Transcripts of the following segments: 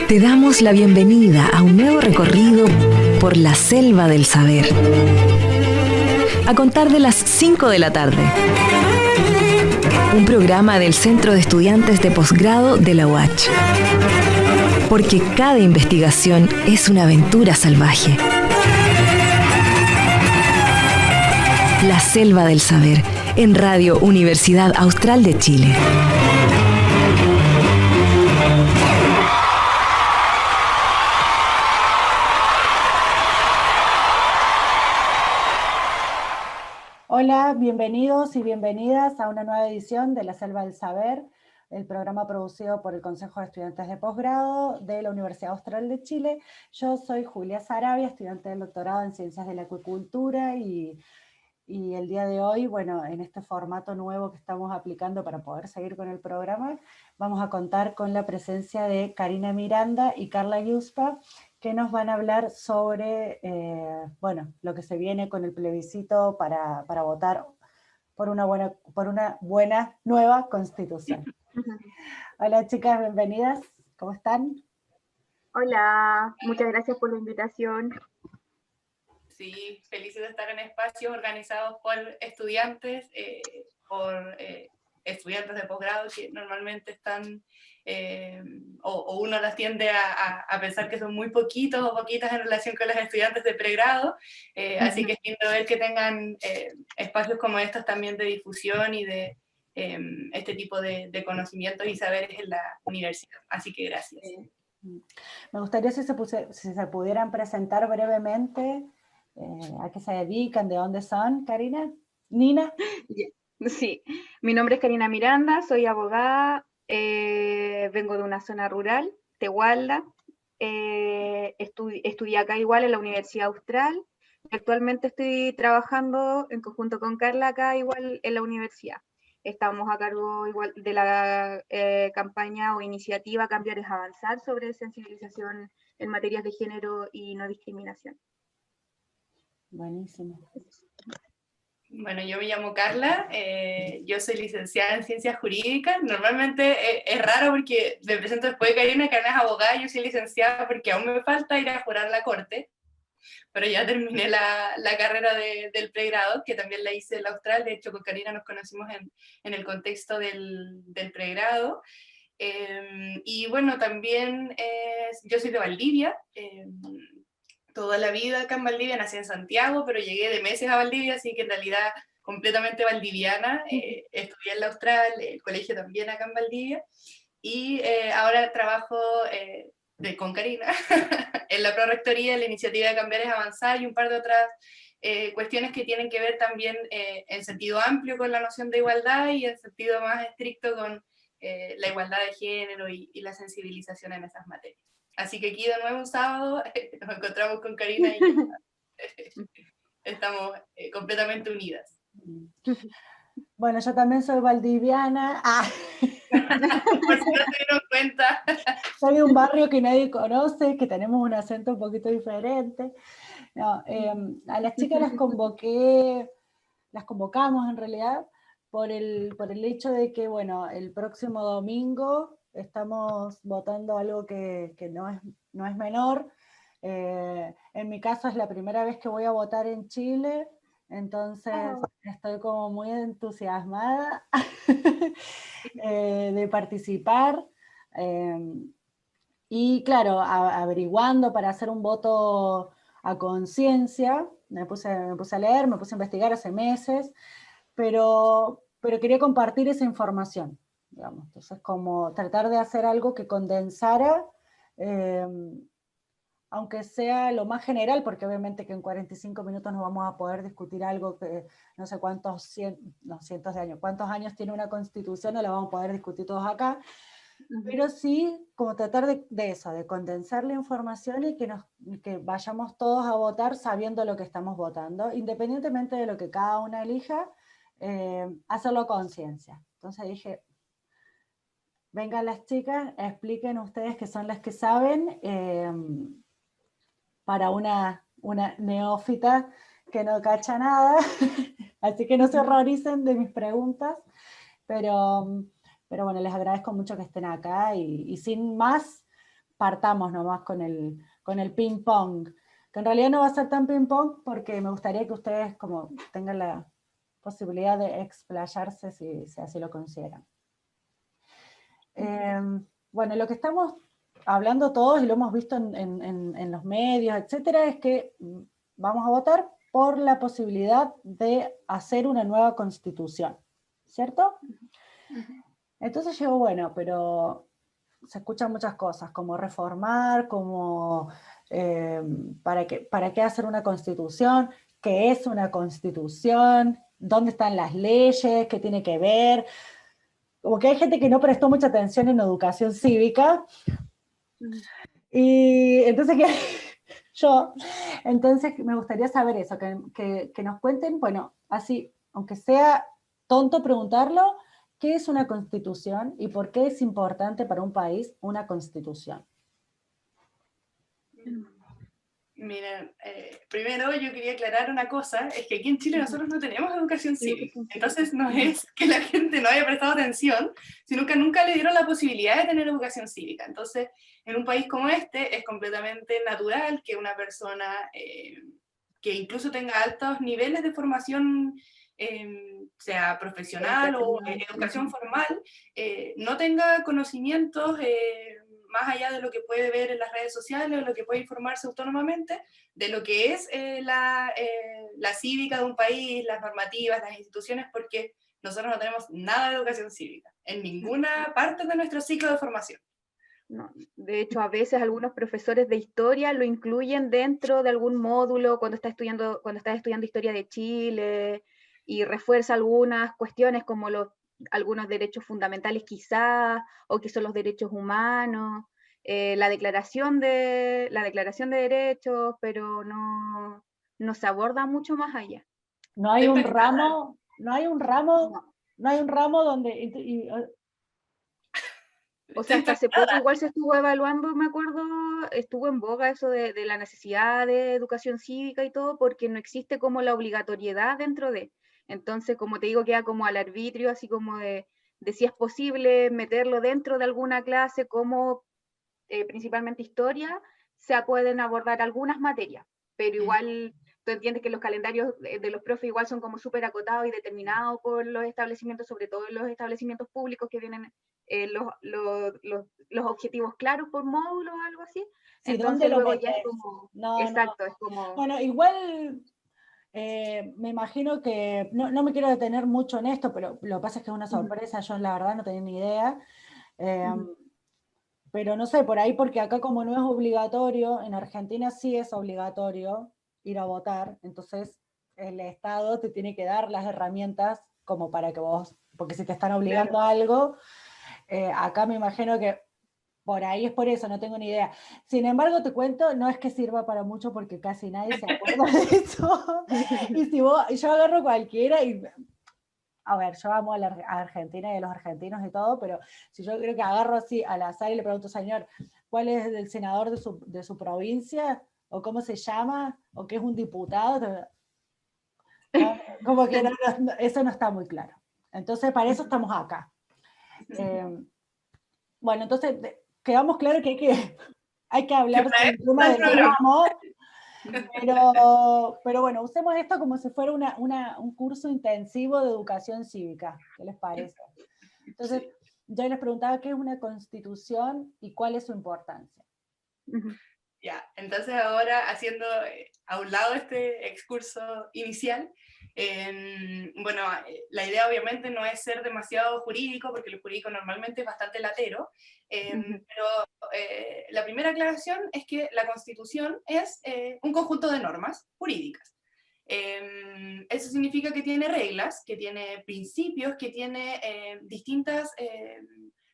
Te damos la bienvenida a un nuevo recorrido por la selva del saber. A contar de las 5 de la tarde. Un programa del Centro de Estudiantes de Posgrado de la UACH. Porque cada investigación es una aventura salvaje. La selva del saber, en Radio Universidad Austral de Chile. Hola, bienvenidos y bienvenidas a una nueva edición de La Selva del Saber, el programa producido por el Consejo de Estudiantes de Posgrado de la Universidad Austral de Chile. Yo soy Julia Sarabia, estudiante del doctorado en Ciencias de la Acuicultura y el día de hoy, bueno, en este formato nuevo que estamos aplicando para poder seguir con el programa, vamos a contar con la presencia de Karina Miranda y Carla Yuspa, que nos van a hablar sobre bueno, lo que se viene con el plebiscito para votar por una buena nueva constitución. Hola chicas, bienvenidas, ¿cómo están? Hola, muchas gracias por la invitación. Sí, felices de estar en espacios organizados por estudiantes, estudiantes de posgrado que normalmente están, o uno las tiende a pensar que son muy poquitos o poquitas en relación con los estudiantes de pregrado, así que es lindo ver que tengan espacios como estos también de difusión y de este tipo de conocimientos y saberes en la universidad. Así que gracias. Me gustaría si se pudieran presentar brevemente. ¿A qué se dedican? ¿De dónde son, Karina? ¿Nina? Sí, mi nombre es Karina Miranda, soy abogada, vengo de una zona rural, Tehualda, estudié acá igual en la Universidad Austral, y actualmente estoy trabajando en conjunto con Carla acá igual en la universidad. Estamos a cargo igual de la campaña o iniciativa Cambiar es Avanzar sobre sensibilización en materias de género y no discriminación. Buenísimo. Bueno, yo me llamo Carla, yo soy licenciada en Ciencias Jurídicas. Normalmente es raro porque me presento después de Karina es abogada, yo soy licenciada porque aún me falta ir a jurar la corte, pero ya terminé la carrera del pregrado, que también la hice en la Austral. De hecho, con Karina nos conocimos en el contexto del pregrado. Y bueno, también yo soy de Valdivia, toda la vida acá en Valdivia, nací en Santiago, pero llegué de meses a Valdivia, así que en realidad completamente valdiviana. Estudié en la Austral, el colegio también acá en Valdivia, y ahora trabajo con Karina en la Prorrectoría, en la iniciativa de Cambiar es Avanzar y un par de otras cuestiones que tienen que ver también en sentido amplio con la noción de igualdad y en sentido más estricto con la igualdad de género y la sensibilización en esas materias. Así que aquí de nuevo un sábado nos encontramos con Karina y estamos completamente unidas. Bueno, yo también soy valdiviana. Por si no se dieron cuenta. Soy de un barrio que nadie conoce, que tenemos un acento un poquito diferente. No, a las chicas las convocamos en realidad por el hecho de que, bueno, el próximo domingo estamos votando algo que no es menor. En mi caso es la primera vez que voy a votar en Chile, entonces estoy como muy entusiasmada de participar. Y claro, averiguando para hacer un voto a conciencia, me puse a leer, me puse a investigar hace meses, pero quería compartir esa información, digamos. Entonces, como tratar de hacer algo que condensara, aunque sea lo más general, porque obviamente que en 45 minutos no vamos a poder discutir algo que no sé cientos de años, cuántos años tiene una constitución, no la vamos a poder discutir todos acá, pero sí como tratar de eso, de condensar la información y que vayamos todos a votar sabiendo lo que estamos votando, independientemente de lo que cada una elija, hacerlo a conciencia. Entonces dije, vengan las chicas, expliquen ustedes que son las que saben, para una neófita que no cacha nada, así que no se horroricen de mis preguntas, pero bueno, les agradezco mucho que estén acá y sin más, partamos nomás con el ping pong, que en realidad no va a ser tan ping pong porque me gustaría que ustedes como tengan la posibilidad de explayarse si así lo consideran. Bueno, lo que estamos hablando todos y lo hemos visto en los medios, etcétera, es que vamos a votar por la posibilidad de hacer una nueva constitución, ¿cierto? Entonces yo digo, bueno, pero se escuchan muchas cosas, como reformar, como ¿para qué hacer una constitución? ¿Qué es una constitución? ¿Dónde están las leyes? ¿Qué tiene que ver? Como que hay gente que no prestó mucha atención en educación cívica, y entonces entonces me gustaría saber eso, que nos cuenten, bueno, así, aunque sea tonto preguntarlo, ¿qué es una constitución y por qué es importante para un país una constitución? Miren, primero yo quería aclarar una cosa, es que aquí en Chile nosotros no tenemos educación cívica, entonces no es que la gente no haya prestado atención, sino que nunca le dieron la posibilidad de tener educación cívica. Entonces, en un país como este es completamente natural que una persona que incluso tenga altos niveles de formación, sea profesional o educación formal, no tenga conocimientos más allá de lo que puede ver en las redes sociales o lo que puede informarse autónomamente, de lo que es la cívica de un país, las normativas, las instituciones, porque nosotros no tenemos nada de educación cívica en ninguna parte de nuestro ciclo de formación. No, de hecho, a veces algunos profesores de historia lo incluyen dentro de algún módulo cuando estás estudiando historia de Chile, y refuerza algunas cuestiones como algunos derechos fundamentales quizás, o que son los derechos humanos, la declaración de derechos, pero no se aborda mucho más allá. No hay un ramo donde... O sea, hasta hace poco igual se estuvo evaluando, me acuerdo, estuvo en boga eso de la necesidad de educación cívica y todo, porque no existe como la obligatoriedad dentro de. Entonces, como te digo, queda como al arbitrio, así como de si es posible meterlo dentro de alguna clase, como principalmente historia, se pueden abordar algunas materias, pero igual tú entiendes que los calendarios de los profes igual son como súper acotados y determinados por los establecimientos, sobre todo los establecimientos públicos que tienen los objetivos claros por módulo o algo así. Sí, entonces ¿dónde lo luego metes? ya es como... No, exacto, no. es como... Bueno, igual me imagino que, no me quiero detener mucho en esto, pero lo que pasa es que es una sorpresa, yo la verdad no tenía ni idea. Pero no sé, por ahí, porque acá como no es obligatorio, en Argentina sí es obligatorio ir a votar, entonces el Estado te tiene que dar las herramientas como para que vos, porque si te están obligando a algo, acá me imagino que por ahí es por eso, no tengo ni idea. Sin embargo, te cuento, no es que sirva para mucho porque casi nadie se acuerda de eso. Y si yo agarro cualquiera y... A ver, yo amo a Argentina y a los argentinos y todo, pero si yo creo que agarro así al azar y le pregunto, señor, ¿cuál es el senador de su provincia? ¿O cómo se llama? ¿O qué es un diputado? Como que eso no está muy claro. Entonces, para eso estamos acá. Bueno, entonces, quedamos claro que hay que hablar sobre el tema del ramo, pero bueno, usemos esto como si fuera un curso intensivo de educación cívica. ¿Qué les parece? Entonces, yo les preguntaba qué es una constitución y cuál es su importancia. Ya, entonces ahora haciendo a un lado este excurso inicial, bueno, la idea obviamente no es ser demasiado jurídico, porque lo jurídico normalmente es bastante latero, pero la primera aclaración es que la Constitución es un conjunto de normas jurídicas. Eso significa que tiene reglas, que tiene principios, que tiene distintas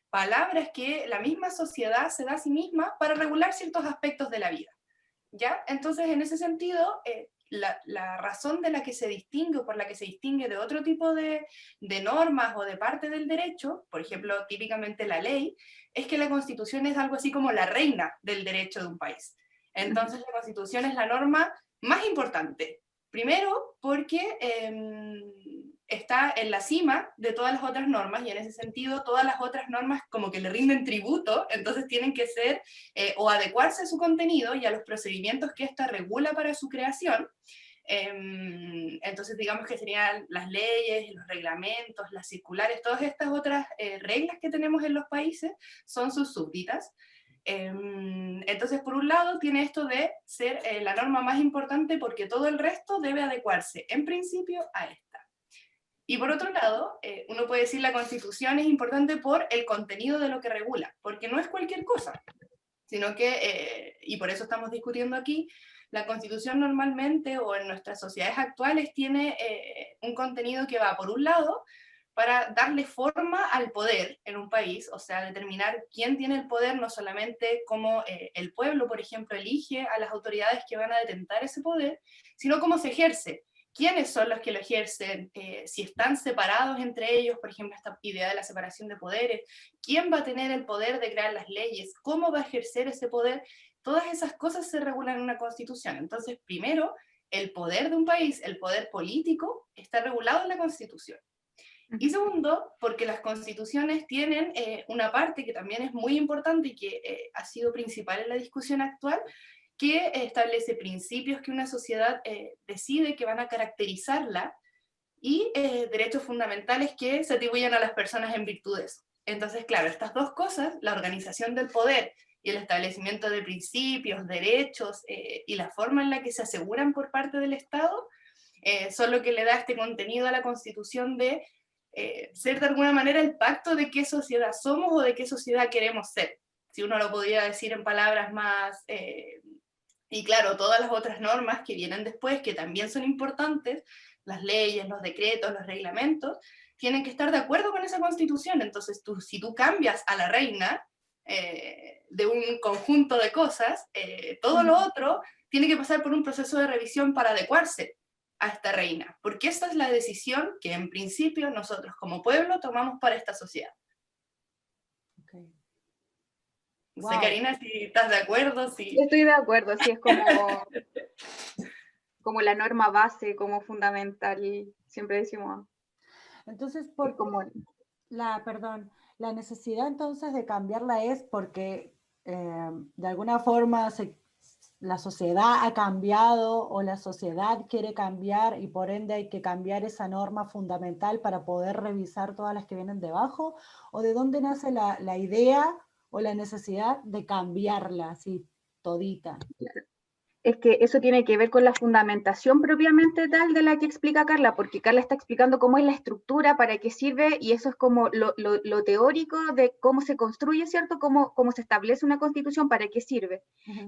palabras que la misma sociedad se da a sí misma para regular ciertos aspectos de la vida, ¿ya? Entonces, en ese sentido, la razón de la que se distingue o por la que se distingue de otro tipo de normas o de parte del derecho, por ejemplo, típicamente la ley, es que la Constitución es algo así como la reina del derecho de un país. Entonces, la Constitución es la norma más importante. Primero, porque está en la cima de todas las otras normas, y en ese sentido todas las otras normas como que le rinden tributo, entonces tienen que ser o adecuarse a su contenido y a los procedimientos que ésta regula para su creación. Entonces digamos que serían las leyes, los reglamentos, las circulares, todas estas otras reglas que tenemos en los países son sus súbditas. Entonces, por un lado, tiene esto de ser la norma más importante porque todo el resto debe adecuarse, en principio, a esta. Y por otro lado, uno puede decir la Constitución es importante por el contenido de lo que regula, porque no es cualquier cosa, sino que, y por eso estamos discutiendo aquí, la Constitución normalmente, o en nuestras sociedades actuales, tiene un contenido que va, por un lado, para darle forma al poder en un país, o sea, determinar quién tiene el poder, no solamente cómo el pueblo, por ejemplo, elige a las autoridades que van a detentar ese poder, sino cómo se ejerce, quiénes son los que lo ejercen, si están separados entre ellos, por ejemplo, esta idea de la separación de poderes, quién va a tener el poder de crear las leyes, cómo va a ejercer ese poder, todas esas cosas se regulan en una constitución. Entonces, primero, el poder de un país, el poder político, está regulado en la Constitución. Y segundo, porque las constituciones tienen una parte que también es muy importante y que ha sido principal en la discusión actual, que establece principios que una sociedad decide que van a caracterizarla y derechos fundamentales que se atribuyen a las personas en virtud de eso. Entonces, claro, estas dos cosas, la organización del poder y el establecimiento de principios, derechos y la forma en la que se aseguran por parte del Estado, son lo que le da este contenido a la Constitución de ser de alguna manera el pacto de qué sociedad somos o de qué sociedad queremos ser, si uno lo podría decir en palabras más, y claro, todas las otras normas que vienen después, que también son importantes, las leyes, los decretos, los reglamentos, tienen que estar de acuerdo con esa Constitución. Entonces si tú cambias a la reina de un conjunto de cosas, todo lo otro tiene que pasar por un proceso de revisión para adecuarse a esta reina, porque esta es la decisión que en principio nosotros como pueblo tomamos para esta sociedad. Okay. No sé, Karina, si estás de acuerdo. Si... Estoy de acuerdo, sí, es como la norma base, como fundamental, siempre decimos. Entonces, ¿por qué la necesidad entonces de cambiarla es porque de alguna forma la sociedad ha cambiado o la sociedad quiere cambiar y por ende hay que cambiar esa norma fundamental para poder revisar todas las que vienen debajo? ¿O de dónde nace la idea o la necesidad de cambiarla así todita? Es que eso tiene que ver con la fundamentación propiamente tal de la que explica Carla, porque Carla está explicando cómo es la estructura, para qué sirve, y eso es como lo teórico de cómo se construye, ¿cierto? Cómo se establece una constitución, para qué sirve.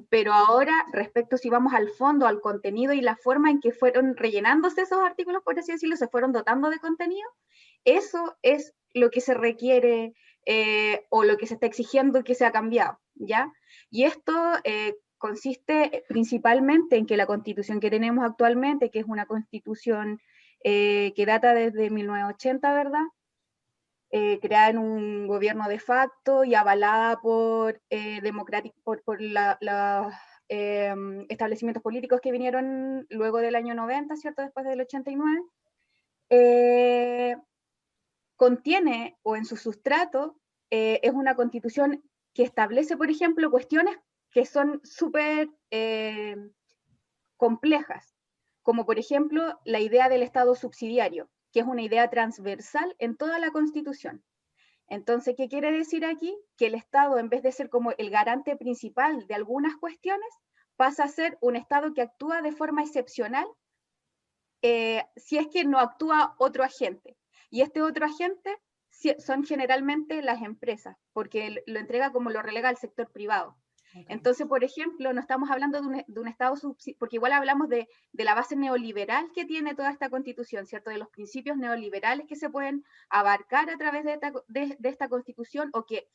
Pero ahora, respecto si vamos al fondo, al contenido y la forma en que fueron rellenándose esos artículos, por así decirlo, se fueron dotando de contenido, eso es lo que se requiere o lo que se está exigiendo que sea cambiado, ¿ya? Y esto consiste principalmente en que la constitución que tenemos actualmente, que es una constitución que data desde 1980, ¿verdad? Creada en un gobierno de facto y avalada por los establecimientos políticos que vinieron luego del año 90, ¿cierto? Después del 89, contiene, o en su sustrato, es una constitución que establece, por ejemplo, cuestiones que son súper complejas, como por ejemplo la idea del Estado subsidiario, que es una idea transversal en toda la Constitución. Entonces, ¿qué quiere decir aquí? Que el Estado, en vez de ser como el garante principal de algunas cuestiones, pasa a ser un Estado que actúa de forma excepcional si es que no actúa otro agente. Y este otro agente son generalmente las empresas, porque lo entrega como lo relega al sector privado. Okay. Entonces, por ejemplo, no estamos hablando de un Estado subsidiario, porque igual hablamos de la base neoliberal que tiene toda esta Constitución, ¿cierto? De los principios neoliberales que se pueden abarcar a través de esta Constitución, o que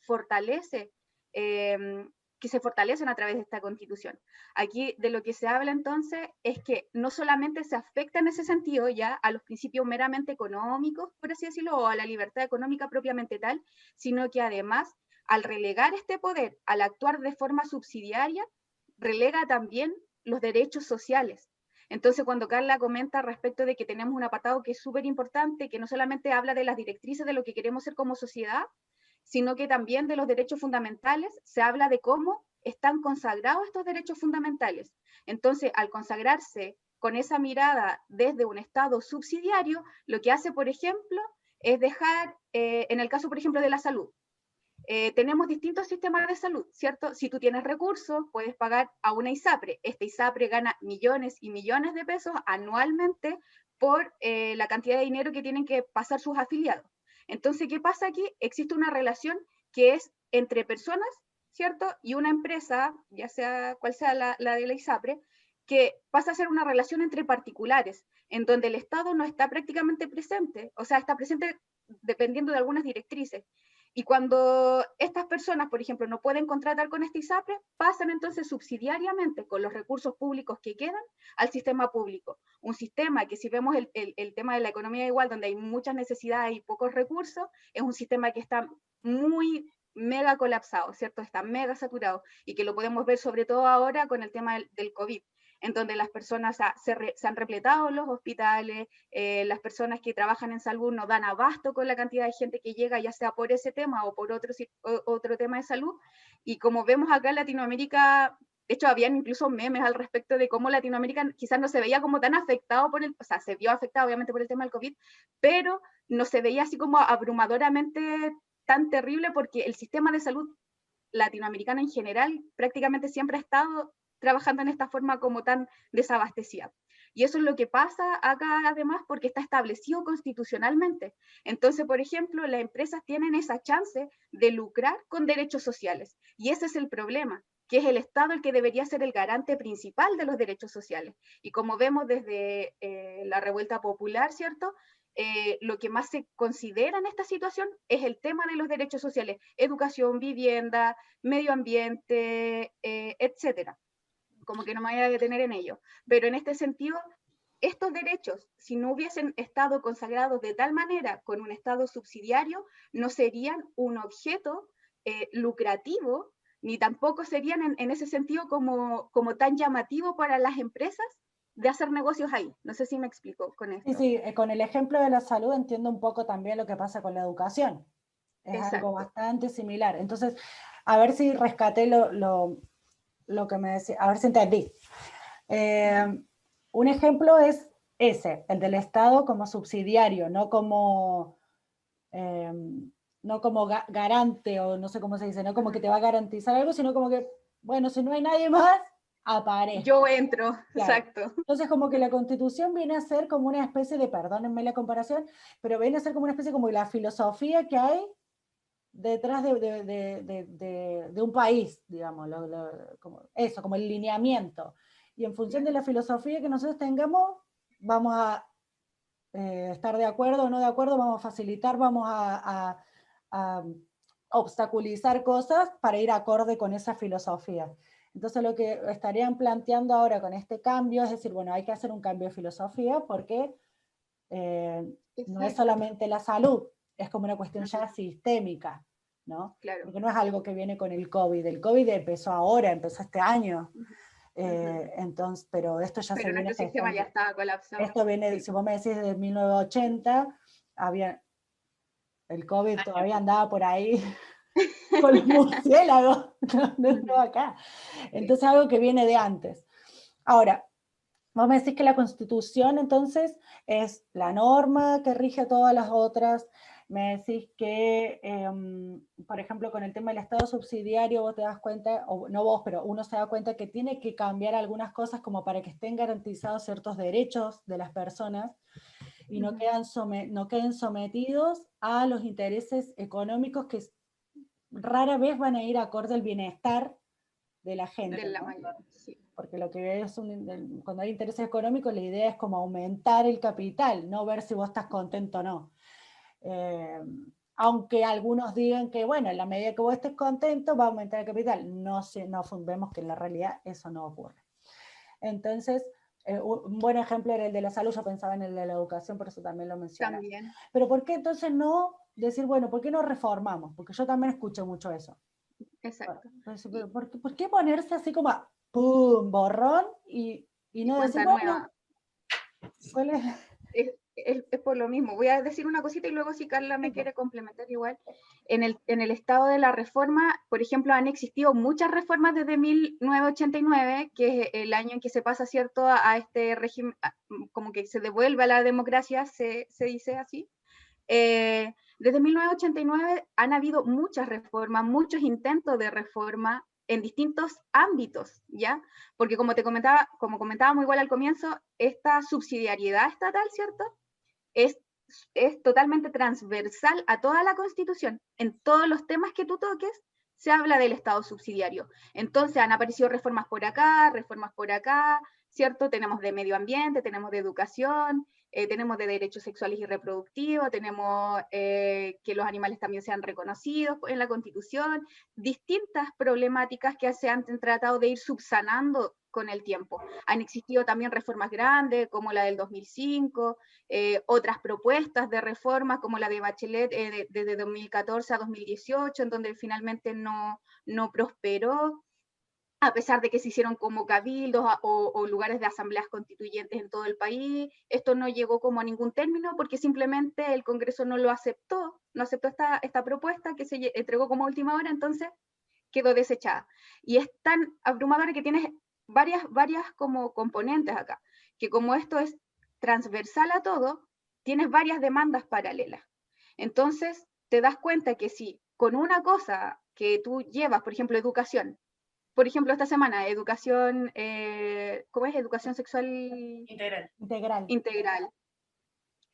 se fortalecen a través de esta Constitución. Aquí de lo que se habla entonces es que no solamente se afecta en ese sentido ya a los principios meramente económicos, por así decirlo, o a la libertad económica propiamente tal, sino que además, al relegar este poder, al actuar de forma subsidiaria, relega también los derechos sociales. Entonces, cuando Carla comenta respecto de que tenemos un apartado que es súper importante, que no solamente habla de las directrices de lo que queremos ser como sociedad, sino que también de los derechos fundamentales, se habla de cómo están consagrados estos derechos fundamentales. Entonces, al consagrarse con esa mirada desde un Estado subsidiario, lo que hace, por ejemplo, es dejar, en el caso, por ejemplo, de la salud, tenemos distintos sistemas de salud, ¿cierto? Si tú tienes recursos, puedes pagar a una ISAPRE. Esta ISAPRE gana millones y millones de pesos anualmente por la cantidad de dinero que tienen que pasar sus afiliados. Entonces, ¿qué pasa aquí? Existe una relación que es entre personas, ¿cierto? Y una empresa, ya sea cual sea la de la ISAPRE, que pasa a ser una relación entre particulares, en donde el Estado no está prácticamente presente, o sea, está presente dependiendo de algunas directrices. Y cuando estas personas, por ejemplo, no pueden contratar con esta ISAPRE, pasan entonces subsidiariamente con los recursos públicos que quedan al sistema público. Un sistema que, si vemos el tema de la economía igual, donde hay muchas necesidades y pocos recursos, es un sistema que está muy mega colapsado, ¿cierto? Está mega saturado, y que lo podemos ver sobre todo ahora con el tema del COVID, en donde las personas se han repletado los hospitales, las personas que trabajan en salud no dan abasto con la cantidad de gente que llega, ya sea por ese tema o por otro tema de salud. Y como vemos acá en Latinoamérica, de hecho habían incluso memes al respecto de cómo Latinoamérica quizás no se veía como tan afectado por o sea, se vio afectado obviamente por el tema del COVID, pero no se veía así como abrumadoramente tan terrible, porque el sistema de salud latinoamericano en general prácticamente siempre ha estado trabajando en esta forma como tan desabastecida. Y eso es lo que pasa acá, además, porque está establecido constitucionalmente. Entonces, por ejemplo, las empresas tienen esa chance de lucrar con derechos sociales. Y ese es el problema, que es el Estado el que debería ser el garante principal de los derechos sociales. Y como vemos desde la revuelta popular, ¿cierto? Lo que más se considera en esta situación es el tema de los derechos sociales: educación, vivienda, medio ambiente, etcétera. Como que no me voy a detener en ello. Pero en este sentido, estos derechos, si no hubiesen estado consagrados de tal manera con un Estado subsidiario, no serían un objeto lucrativo, ni tampoco serían en ese sentido como tan llamativo para las empresas de hacer negocios ahí. No sé si me explico con esto. Sí, con el ejemplo de la salud entiendo un poco también lo que pasa con la educación. Es Exacto. Algo bastante similar. Entonces, a ver si rescaté lo que me decía, a ver si entendí. Un ejemplo es ese, el del Estado como subsidiario, no como garante, o no sé cómo se dice, no como que te va a garantizar algo, sino como que, bueno, si no hay nadie más, aparezco. Yo entro, claro. Exacto. Entonces, como que la Constitución viene a ser como una especie de, perdónenme la comparación, pero viene a ser como una especie como de la filosofía que hay detrás de un país, digamos, como eso, como el lineamiento. Y en función de la filosofía que nosotros tengamos, vamos a estar de acuerdo o no de acuerdo, vamos a facilitar, vamos a obstaculizar cosas para ir acorde con esa filosofía. Entonces lo que estarían planteando ahora con este cambio es decir, bueno, hay que hacer un cambio de filosofía porque no es solamente la salud, es como una cuestión ya sistémica, ¿no? Claro. Porque no es algo que viene con el COVID. El COVID empezó ahora, empezó este año. Entonces, pero esto ya pero se viene... Pero nuestro sistema ya estaba colapsado. Esto viene, sí. Si vos me decís, desde 1980, el COVID todavía andaba por ahí con los murciélagos, no estaba acá. Entonces, algo que viene de antes. Ahora, vos me decís que la Constitución, entonces, es la norma que rige a todas las otras. Me decís que, por ejemplo, con el tema del Estado subsidiario, vos te das cuenta, o no vos, pero uno se da cuenta que tiene que cambiar algunas cosas como para que estén garantizados ciertos derechos de las personas y no queden sometidos a los intereses económicos que rara vez van a ir acorde al bienestar de la gente. De la ¿no? mayoría, sí. Porque lo que es cuando hay intereses económicos, la idea es como aumentar el capital, no ver si vos estás contento o no. Aunque algunos digan que, bueno, en la medida que vos estés contento, va a aumentar el capital. No vemos que en la realidad eso no ocurre. Entonces, un buen ejemplo era el de la salud, yo pensaba en el de la educación, por eso también lo mencioné. También. Pero ¿por qué entonces no decir, bueno, ¿por qué no reformamos? Porque yo también escucho mucho eso. Exacto. ¿Por qué ponerse así como a ¡pum! Borrón y no decir, bueno, ¿Cuál es? Es por lo mismo. Voy a decir una cosita y luego si Carla me quiere complementar igual. En el estado de la reforma, por ejemplo, han existido muchas reformas desde 1989, que es el año en que se pasa, ¿cierto?, a este régimen, como que se devuelve a la democracia, se dice así. Desde 1989 han habido muchas reformas, muchos intentos de reforma en distintos ámbitos, ¿ya? Porque como comentábamos igual al comienzo, esta subsidiariedad estatal, ¿cierto?, es totalmente transversal a toda la Constitución. En todos los temas que tú toques, se habla del Estado subsidiario. Entonces han aparecido reformas por acá, ¿cierto? Tenemos de medio ambiente, tenemos de educación, tenemos de derechos sexuales y reproductivos, tenemos que los animales también sean reconocidos en la Constitución, distintas problemáticas que se han tratado de ir subsanando con el tiempo. Han existido también reformas grandes, como la del 2005, otras propuestas de reformas, como la de Bachelet desde 2014 a 2018, en donde finalmente no prosperó, a pesar de que se hicieron como cabildos o lugares de asambleas constituyentes en todo el país. Esto no llegó como a ningún término porque simplemente el Congreso no lo aceptó, esta propuesta que se entregó como última hora, entonces quedó desechada. Y es tan abrumadora que tienes varias como componentes acá, que como esto es transversal a todo, tienes varias demandas paralelas. Entonces, te das cuenta que si con una cosa que tú llevas, por ejemplo, educación, por ejemplo, esta semana, educación, ¿cómo es? Educación sexual integral.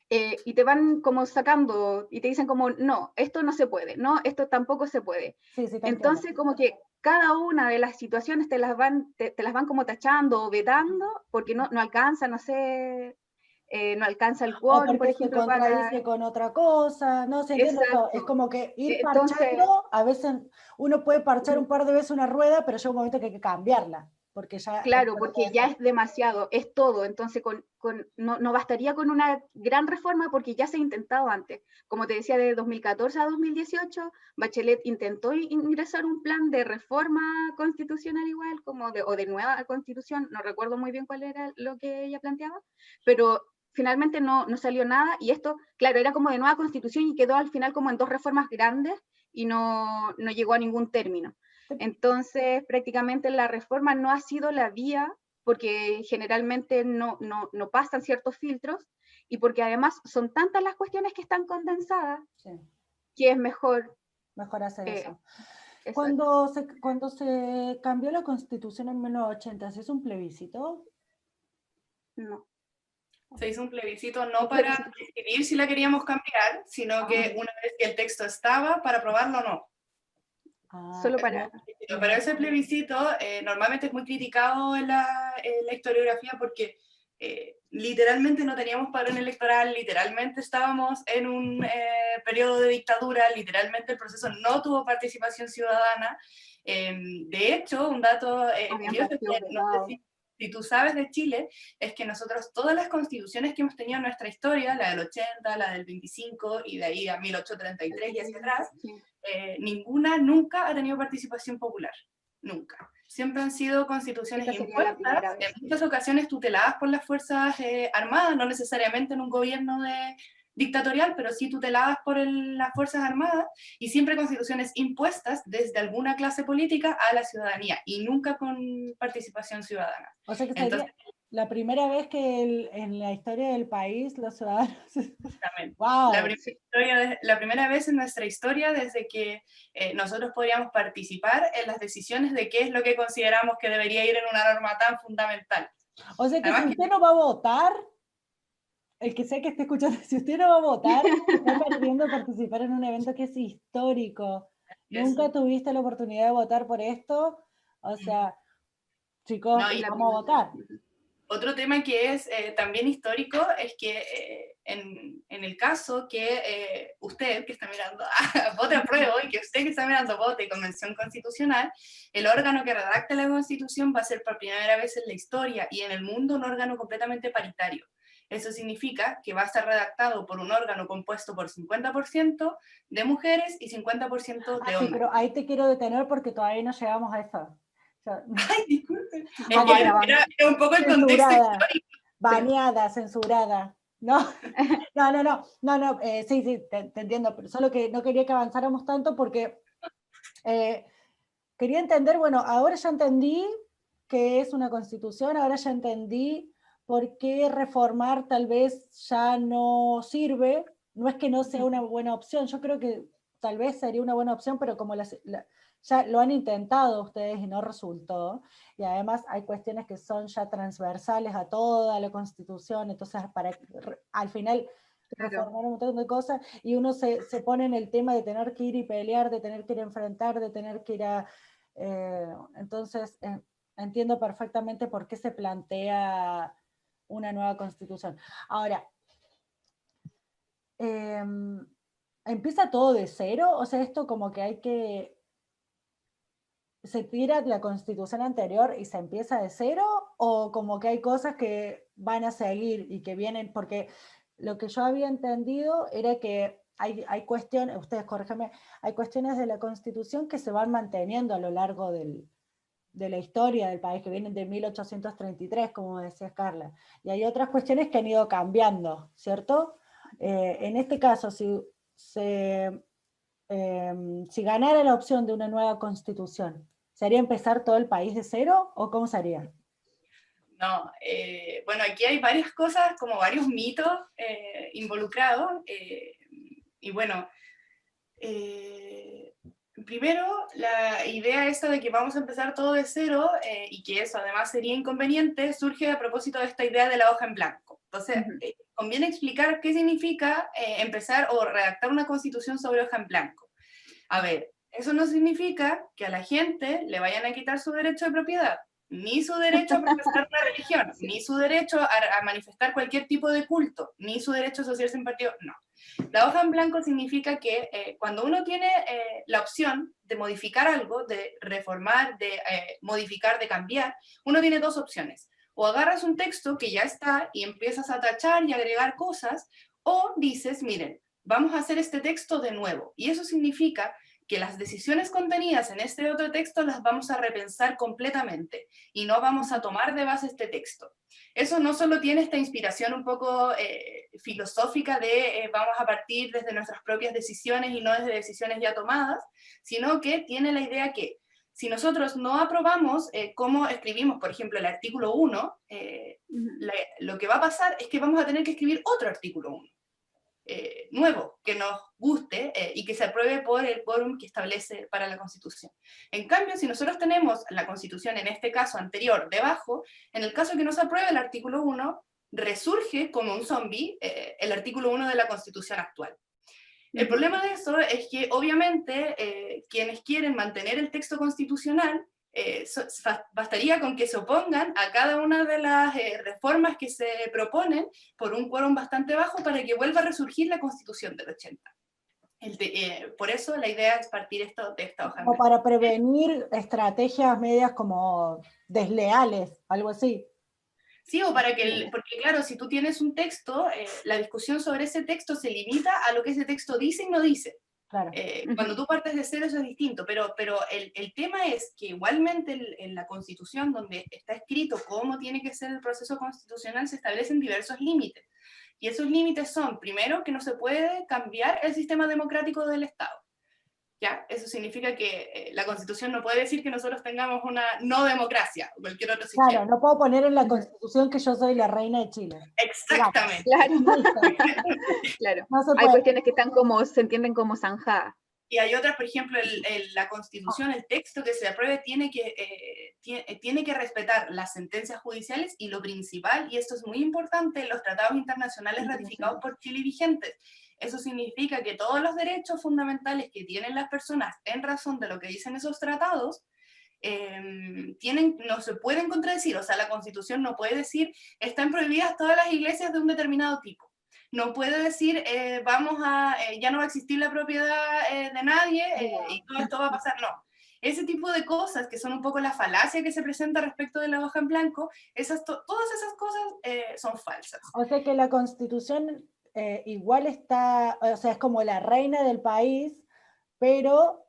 Y te van como sacando, y te dicen como, no, esto no se puede, no, esto tampoco se puede. Sí, entonces, como que cada una de las situaciones te las van como tachando o vetando, porque no alcanza, no sé, no alcanza el quórum, por ejemplo, se contradice con otra cosa, no se entiende todo. Es como que ir parchando, a veces uno puede parchar un par de veces una rueda, pero llega un momento que hay que cambiarla. Porque ya claro, porque ya es demasiado, es todo. Entonces no bastaría con una gran reforma porque ya se ha intentado antes. Como te decía, de 2014 a 2018, Bachelet intentó ingresar un plan de reforma constitucional igual, o de nueva constitución, no recuerdo muy bien cuál era lo que ella planteaba, pero finalmente no salió nada, y esto, claro, era como de nueva constitución y quedó al final como en 2 reformas grandes y no llegó a ningún término. Entonces, prácticamente la reforma no ha sido la vía, porque generalmente no pasan ciertos filtros, y porque además son tantas las cuestiones que están condensadas, sí, que es mejor hacer eso. Cuando se cambió la Constitución en 1980, ¿se hizo un plebiscito? No. Se hizo un plebiscito no para decidir si la queríamos cambiar, sino que una vez que el texto estaba, para aprobarlo o no. Solo para... Pero ese plebiscito normalmente es muy criticado en la historiografía porque literalmente no teníamos padrón electoral, literalmente estábamos en un periodo de dictadura, literalmente el proceso no tuvo participación ciudadana. De hecho, un dato curioso, no sé si tú sabes de Chile, es que nosotros todas las constituciones que hemos tenido en nuestra historia, la del 80, la del 25 y de ahí a 1833 y hacia atrás, ninguna nunca ha tenido participación popular, nunca. Siempre han sido constituciones impuestas, en muchas ocasiones tuteladas por las Fuerzas Armadas, no necesariamente en un gobierno dictatorial, pero sí tuteladas por las Fuerzas Armadas, y siempre constituciones impuestas desde alguna clase política a la ciudadanía, y nunca con participación ciudadana. O sea que sería la primera vez que en la historia del país los ciudadanos... Exactamente. Wow. La primera vez en nuestra historia desde que nosotros podríamos participar en las decisiones de qué es lo que consideramos que debería ir en una norma tan fundamental. O sea que si usted no va a votar, el que sea que esté escuchando, si usted no va a votar, está perdiendo participar en un evento que es histórico. Nunca tuviste la oportunidad de votar por esto, o sea, chicos, vamos a votar. Otro tema que es también histórico es que en el caso que usted que está mirando vote apruebo y que usted que está mirando vote Convención Constitucional, el órgano que redacte la Constitución va a ser por primera vez en la historia y en el mundo un órgano completamente paritario. Eso significa que va a estar redactado por un órgano compuesto por 50% de mujeres y 50% de hombres. Sí, pero ahí te quiero detener porque todavía no llegamos a eso. Ay, disculpe. Era un poco el contexto histórico. baneada, censurada. No, sí, te entiendo, pero solo que no quería que avanzáramos tanto porque quería entender, bueno, ahora ya entendí qué es una constitución, ahora ya entendí por qué reformar tal vez ya no sirve, no es que no sea una buena opción, yo creo que tal vez sería una buena opción, pero como ya lo han intentado ustedes y no resultó, y además hay cuestiones que son ya transversales a toda la Constitución, entonces al final reformar un montón de cosas, y uno se pone en el tema de tener que ir y pelear, de tener que ir a enfrentar, de tener que ir a... entonces, entiendo perfectamente por qué se plantea una nueva Constitución. Ahora, ¿empieza todo de cero? O sea, esto como que hay que... ¿Se tira la Constitución anterior y se empieza de cero? ¿O como que hay cosas que van a seguir y que vienen? Porque lo que yo había entendido era que hay cuestiones, ustedes corríjanme, hay cuestiones de la Constitución que se van manteniendo a lo largo de la historia del país, que vienen de 1833, como decía Carla. Y hay otras cuestiones que han ido cambiando, ¿cierto? En este caso, si ganara la opción de una nueva Constitución, ¿sería empezar todo el país de cero o cómo sería? No, bueno, aquí hay varias cosas, como varios mitos involucrados, y bueno, primero, la idea esta de que vamos a empezar todo de cero, y que eso además sería inconveniente, surge a propósito de esta idea de la hoja en blanco. Entonces, conviene explicar qué significa empezar o redactar una constitución sobre hoja en blanco. A ver, eso no significa que a la gente le vayan a quitar su derecho de propiedad, ni su derecho a profesar una religión, ni su derecho a manifestar cualquier tipo de culto, ni su derecho a asociarse en partido, no. La hoja en blanco significa que cuando uno tiene la opción de modificar algo, de reformar, de modificar, de cambiar, uno tiene dos opciones. O agarras un texto que ya está y empiezas a tachar y agregar cosas, o dices, miren, vamos a hacer este texto de nuevo. Y eso significa que las decisiones contenidas en este otro texto las vamos a repensar completamente y no vamos a tomar de base este texto. Eso no solo tiene esta inspiración un poco filosófica de vamos a partir desde nuestras propias decisiones y no desde decisiones ya tomadas, sino que tiene la idea que si nosotros no aprobamos cómo escribimos, por ejemplo, el artículo 1, lo que va a pasar es que vamos a tener que escribir otro artículo 1. Nuevo, que nos guste y que se apruebe por el quórum que establece para la Constitución. En cambio, si nosotros tenemos la Constitución, en este caso anterior, debajo, en el caso que no se apruebe el artículo 1, resurge como un zombie el artículo 1 de la Constitución actual. El problema de eso es que, obviamente, quienes quieren mantener el texto constitucional bastaría con que se opongan a cada una de las reformas que se proponen por un quórum bastante bajo para que vuelva a resurgir la Constitución del 80. Por eso la idea es partir de esta hoja. Como para prevenir estrategias medias como desleales, algo así. Sí, o para que, porque claro, si tú tienes un texto, la discusión sobre ese texto se limita a lo que ese texto dice y no dice. Claro. Cuando tú partes de cero eso es distinto, pero el tema es que igualmente en la Constitución, donde está escrito cómo tiene que ser el proceso constitucional, se establecen diversos límites. Y esos límites son, primero, que no se puede cambiar el sistema democrático del Estado. ¿Ya? Eso significa que la Constitución no puede decir que nosotros tengamos una no democracia o cualquier otro sistema. Claro, no puedo poner en la Constitución que yo soy la reina de Chile. Exactamente. Claro. No hay cuestiones que están se entienden como zanjadas. Y hay otras, por ejemplo, la Constitución, el texto que se apruebe tiene que respetar las sentencias judiciales y lo principal, y esto es muy importante, los tratados internacionales ratificados por Chile vigentes. Eso significa que todos los derechos fundamentales que tienen las personas en razón de lo que dicen esos tratados no se pueden contradecir. O sea, la Constitución no puede decir están prohibidas todas las iglesias de un determinado tipo. No puede decir ya no va a existir la propiedad de nadie y todo esto va a pasar. No. Ese tipo de cosas que son un poco la falacia que se presenta respecto de la hoja en blanco, todas esas cosas son falsas. O sea que la Constitución igual está, o sea, es como la reina del país, pero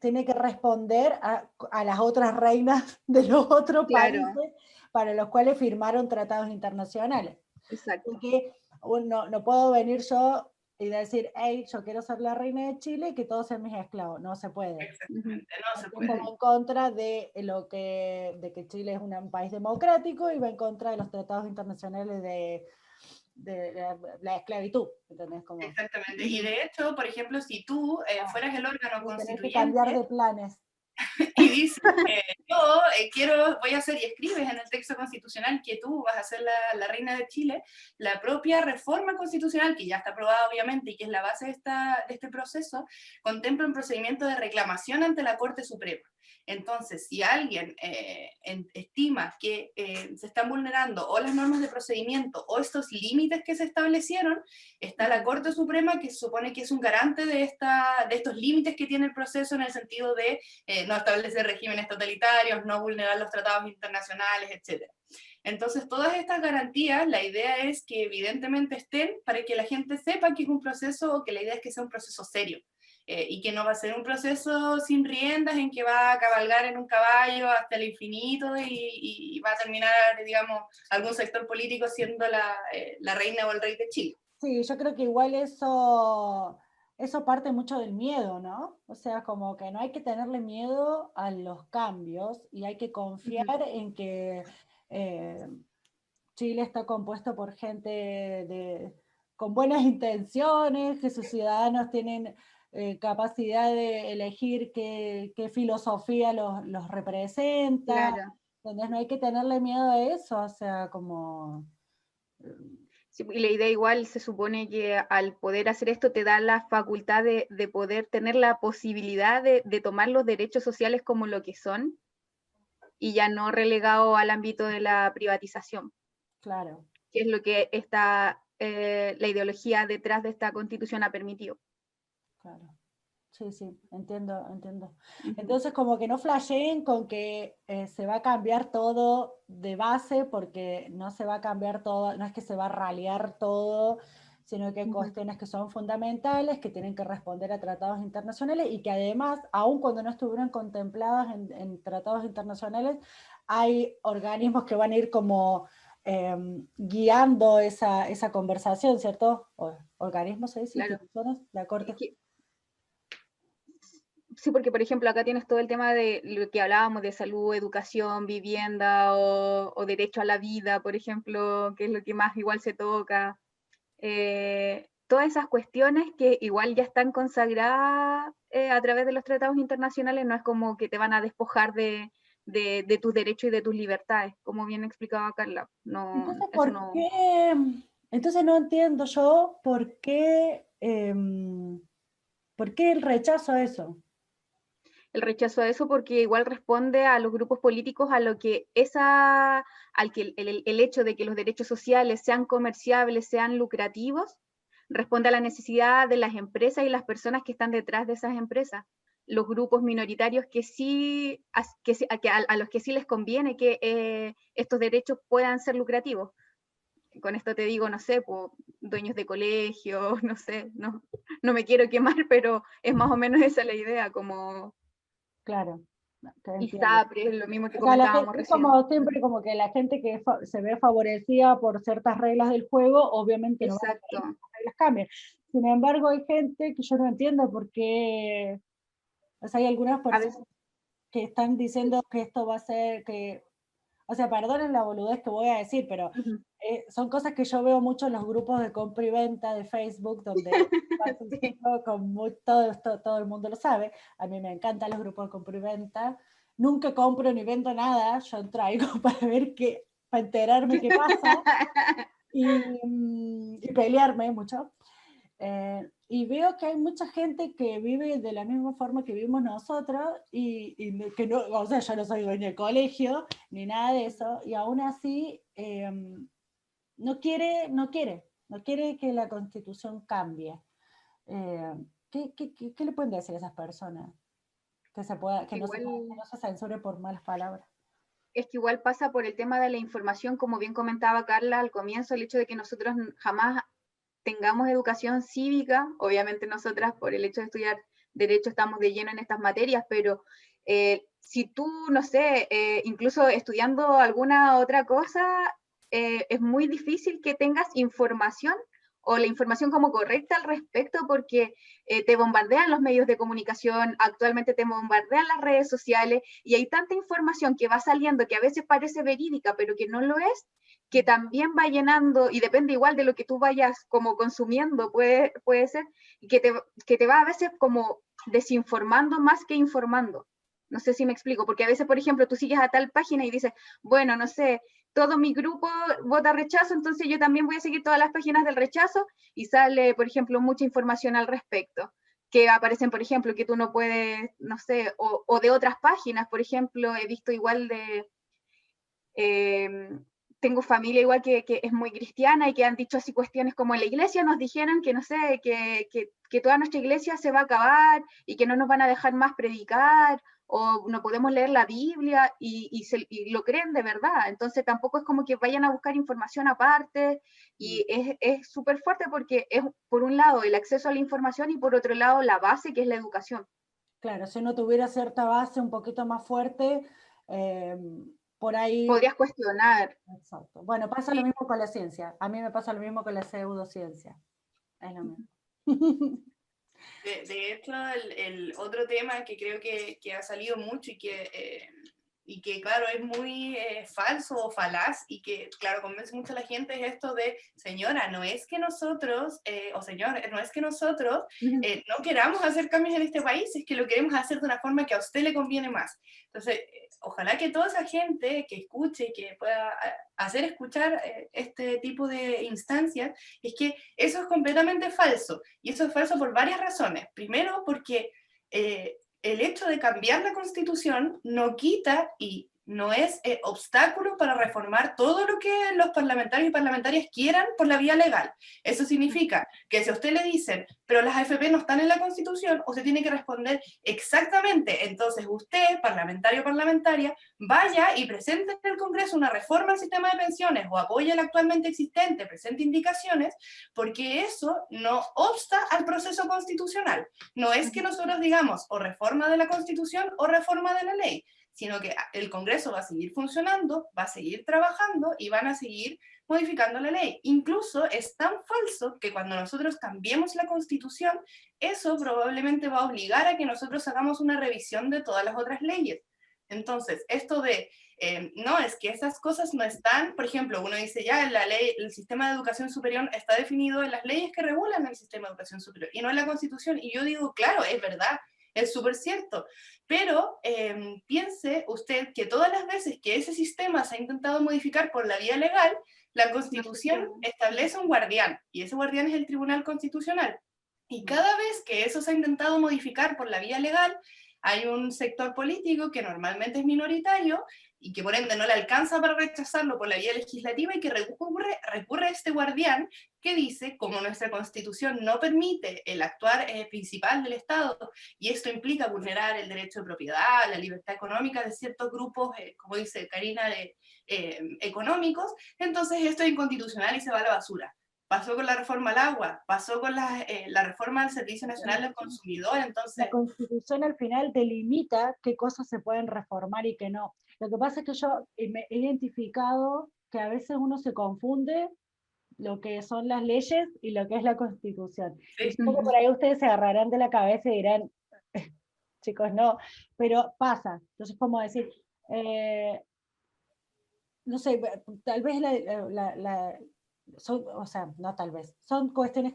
tiene que responder a las otras reinas de los otros Claro. países para los cuales firmaron tratados internacionales. Exacto. Porque no puedo venir yo y decir, hey, yo quiero ser la reina de Chile y que todos sean mis esclavos. No se puede. Exactamente, no se Va puede. en contra de que Chile es un país democrático y va en contra de los tratados internacionales de la esclavitud. ¿Entendés? Como, Exactamente. Y de hecho, por ejemplo, si tú fueras el órgano tenés que cambiar constituyente de planes. y dices, yo voy a hacer, y escribes en el texto constitucional que tú vas a ser la reina de Chile, la propia reforma constitucional, que ya está aprobada obviamente y que es la base de este proceso, contempla un procedimiento de reclamación ante la Corte Suprema. Entonces, si alguien estima que se están vulnerando o las normas de procedimiento o estos límites que se establecieron, está la Corte Suprema, que se supone que es un garante de estos límites que tiene el proceso, en el sentido de no establecer regímenes totalitarios, no vulnerar los tratados internacionales, etc. Entonces, todas estas garantías, la idea es que evidentemente estén para que la gente sepa que es un proceso, o que la idea es que sea un proceso serio. Y que no va a ser un proceso sin riendas en que va a cabalgar en un caballo hasta el infinito y va a terminar, digamos, algún sector político siendo la reina o el rey de Chile. Sí, yo creo que igual eso parte mucho del miedo, ¿no? O sea, como que no hay que tenerle miedo a los cambios y hay que confiar en que Chile está compuesto por gente con buenas intenciones, que sus ciudadanos tienen capacidad de elegir qué filosofía los representa. Claro. Entonces no hay que tenerle miedo a eso, o sea, como... Sí, y la idea igual se supone que al poder hacer esto te da la facultad de poder tener la posibilidad de tomar los derechos sociales como lo que son y ya no relegado al ámbito de la privatización. Claro. Que es lo que la ideología detrás de esta constitución ha permitido. Claro. Sí, entiendo. Entonces, como que no flasheen con que se va a cambiar todo de base, porque no se va a cambiar todo, no es que se va a ralear todo, sino que hay cuestiones que son fundamentales, que tienen que responder a tratados internacionales y que además, aun cuando no estuvieron contempladas en tratados internacionales, hay organismos que van a ir como guiando esa conversación, ¿cierto? Organismos, se dice, Claro. instituciones, la Corte. Sí, porque por ejemplo acá tienes todo el tema de lo que hablábamos de salud, educación, vivienda o derecho a la vida, por ejemplo, que es lo que más igual se toca. Todas esas cuestiones que igual ya están consagradas a través de los tratados internacionales, no es como que te van a despojar de tus derechos y de tus libertades, como bien explicaba Carla. No, Entonces, eso qué? Entonces no entiendo yo por qué el rechazo a eso. El rechazo a eso porque igual responde a los grupos políticos a lo que el hecho de que los derechos sociales sean comerciables, sean lucrativos, responde a la necesidad de las empresas y las personas que están detrás de esas empresas. Los grupos minoritarios a los que sí les conviene que estos derechos puedan ser lucrativos. Con esto te digo, no sé, dueños de colegios, no sé, no me quiero quemar, pero es más o menos esa la idea, como... Claro. ISAPRE, lo mismo que o sea, comentábamos es recién. como siempre, como que la gente que se ve favorecida por ciertas reglas del juego, obviamente no va a querer que las reglas cambien. Sin embargo, hay gente que yo no entiendo por qué, o sea, hay algunas personas que están diciendo que esto va a ser, o sea, perdonen la boludez que voy a decir, pero son cosas que yo veo mucho en los grupos de compra y venta de Facebook, donde participo con todo el mundo lo sabe. A mí me encantan los grupos de compra y venta. Nunca compro ni vendo nada, yo traigo para ver para enterarme qué pasa y pelearme mucho. Y veo que hay mucha gente que vive de la misma forma que vivimos nosotros y que no, o sea, yo no soy dueña de colegio ni nada de eso, y aún así no quiere que la Constitución cambie. ¿Qué le pueden decir a esas personas? Que no se censure por malas palabras. Es que igual pasa por el tema de la información, como bien comentaba Carla al comienzo, el hecho de que nosotros jamás tengamos educación cívica, obviamente nosotras por el hecho de estudiar derecho estamos de lleno en estas materias, pero si tú, no sé, incluso estudiando alguna otra cosa, es muy difícil que tengas información o la información como correcta al respecto, porque te bombardean los medios de comunicación, actualmente te bombardean las redes sociales, y hay tanta información que va saliendo que a veces parece verídica, pero que no lo es, que también va llenando, y depende igual de lo que tú vayas como consumiendo, puede ser, y que te va a veces como desinformando más que informando. No sé si me explico, porque a veces, por ejemplo, tú sigues a tal página y dices, bueno, no sé, todo mi grupo vota rechazo, entonces yo también voy a seguir todas las páginas del rechazo, y sale, por ejemplo, mucha información al respecto, que aparecen, por ejemplo, que tú no puedes, no sé, o de otras páginas, por ejemplo, he visto igual de... tengo familia igual que es muy cristiana y que han dicho así cuestiones como en la iglesia nos dijeron que, no sé, que toda nuestra iglesia se va a acabar y que no nos van a dejar más predicar, o no podemos leer la Biblia, y lo creen de verdad. Entonces tampoco es como que vayan a buscar información aparte, y es súper fuerte porque es, por un lado, el acceso a la información, y por otro lado, la base, que es la educación. Claro, si uno tuviera cierta base un poquito más fuerte, por ahí... Podrías cuestionar. Exacto. Bueno, pasa lo mismo con la ciencia. A mí me pasa lo mismo con la pseudociencia. Es lo mismo. De hecho, el otro tema que creo que ha salido mucho y que claro, es muy falso o falaz, y que, claro, convence mucho a la gente, es esto de, señora, no es que nosotros, o señor, no es que nosotros no queramos hacer cambios en este país, es que lo queremos hacer de una forma que a usted le conviene más. Entonces, ojalá que toda esa gente que escuche, que pueda hacer escuchar este tipo de instancias, es que eso es completamente falso, y eso es falso por varias razones. Primero, porque el hecho de cambiar la Constitución no quita y no es obstáculo para reformar todo lo que los parlamentarios y parlamentarias quieran por la vía legal. Eso significa que si a usted le dicen, pero las AFP no están en la Constitución, usted tiene que responder exactamente. Entonces usted, parlamentario o parlamentaria, vaya y presente en el Congreso una reforma al sistema de pensiones o apoye el actualmente existente, presente indicaciones, porque eso no obsta al proceso constitucional. No es que nosotros digamos o reforma de la Constitución o reforma de la ley, sino que el Congreso va a seguir funcionando, va a seguir trabajando y van a seguir modificando la ley. Incluso es tan falso que cuando nosotros cambiemos la Constitución, eso probablemente va a obligar a que nosotros hagamos una revisión de todas las otras leyes. Entonces, esto de, no, es que esas cosas no están, por ejemplo, uno dice ya, en la ley, el sistema de educación superior está definido en las leyes que regulan el sistema de educación superior y no en la Constitución. Y yo digo, claro, es verdad, es súper cierto, pero piense usted que todas las veces que ese sistema se ha intentado modificar por la vía legal, la Constitución establece un guardián, y ese guardián es el Tribunal Constitucional. Y cada vez que eso se ha intentado modificar por la vía legal, hay un sector político que normalmente es minoritario y que por ende no le alcanza para rechazarlo por la vía legislativa, y que recurre a este guardián que dice, como nuestra Constitución no permite el actuar principal del Estado, y esto implica vulnerar el derecho de propiedad, la libertad económica de ciertos grupos, como dice Karina, económicos, entonces esto es inconstitucional y se va a la basura. Pasó con la reforma al agua, pasó con la reforma al Servicio Nacional del Consumidor, entonces... La Constitución al final delimita qué cosas se pueden reformar y qué no. Lo que pasa es que yo me he identificado que a veces uno se confunde lo que son las leyes y lo que es la Constitución. Sí. Y supongo que por ahí ustedes se agarrarán de la cabeza y dirán, chicos, no, pero pasa. Entonces, como decir, no sé, tal vez o sea, no tal vez, son cuestiones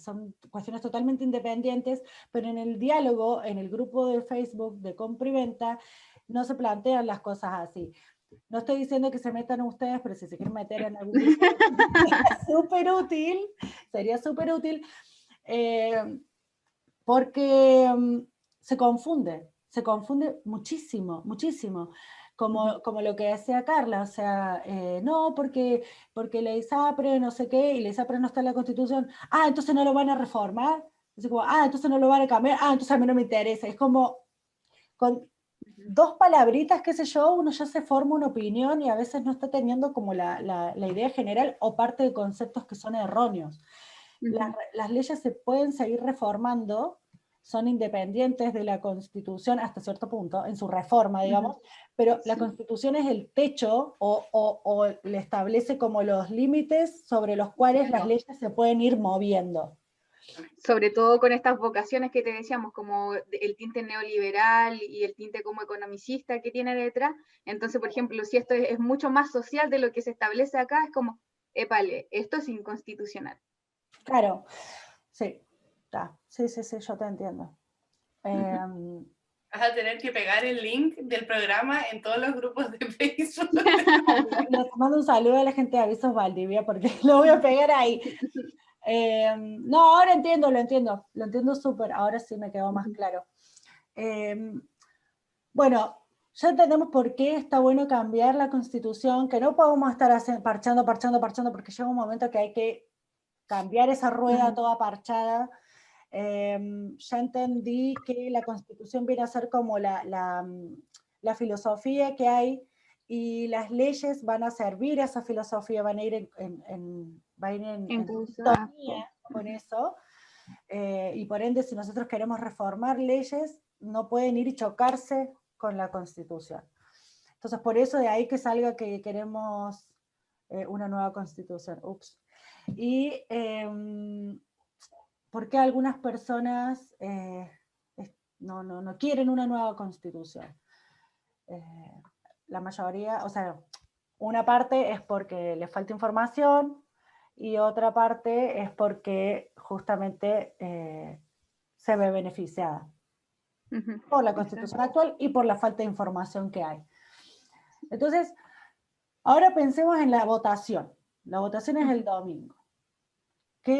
son cuestiones totalmente independientes, pero en el diálogo, en el grupo de Facebook de compra y venta, no se plantean las cosas así. No estoy diciendo que se metan ustedes, pero si se quieren meter en algún grupo, sería súper útil, porque se confunde muchísimo, muchísimo. Como lo que decía Carla, o sea, no, porque la ISAPRE no sé qué, y la ISAPRE no está en la Constitución, entonces no lo van a reformar, entonces no lo van a cambiar, entonces a mí no me interesa. Es como, con dos palabritas, qué sé yo, uno ya se forma una opinión y a veces no está teniendo como la idea general o parte de conceptos que son erróneos. Las leyes se pueden seguir reformando, son independientes de la Constitución hasta cierto punto, en su reforma, digamos, pero la Constitución es el techo o le establece como los límites sobre los cuales las leyes se pueden ir moviendo. Sobre todo con estas vocaciones que te decíamos, como el tinte neoliberal y el tinte como economicista que tiene detrás. Entonces, por ejemplo, si esto es mucho más social de lo que se establece acá, es como, épale, esto es inconstitucional. Claro, sí, sí, yo te entiendo. Vas a tener que pegar el link del programa en todos los grupos de Facebook. Les mando un saludo a la gente de Avisos Valdivia, porque lo voy a pegar ahí. No, ahora entiendo, lo entiendo súper, ahora sí me quedó más claro. Bueno, ya entendemos por qué está bueno cambiar la Constitución, que no podemos estar parchando, porque llega un momento que hay que cambiar esa rueda toda parchada. Ya entendí que la Constitución viene a ser como la filosofía que hay, y las leyes van a servir a esa filosofía, van a ir en sintonía con eso, y por ende, si nosotros queremos reformar leyes, no pueden ir y chocarse con la Constitución. Entonces, por eso de ahí que salga que queremos una nueva Constitución. Y ¿por qué algunas personas no quieren una nueva Constitución? La mayoría, o sea, una parte es porque les falta información, y otra parte es porque justamente se ve beneficiada por la Constitución actual y por la falta de información que hay. Entonces, ahora pensemos en la votación. La votación es el domingo. Y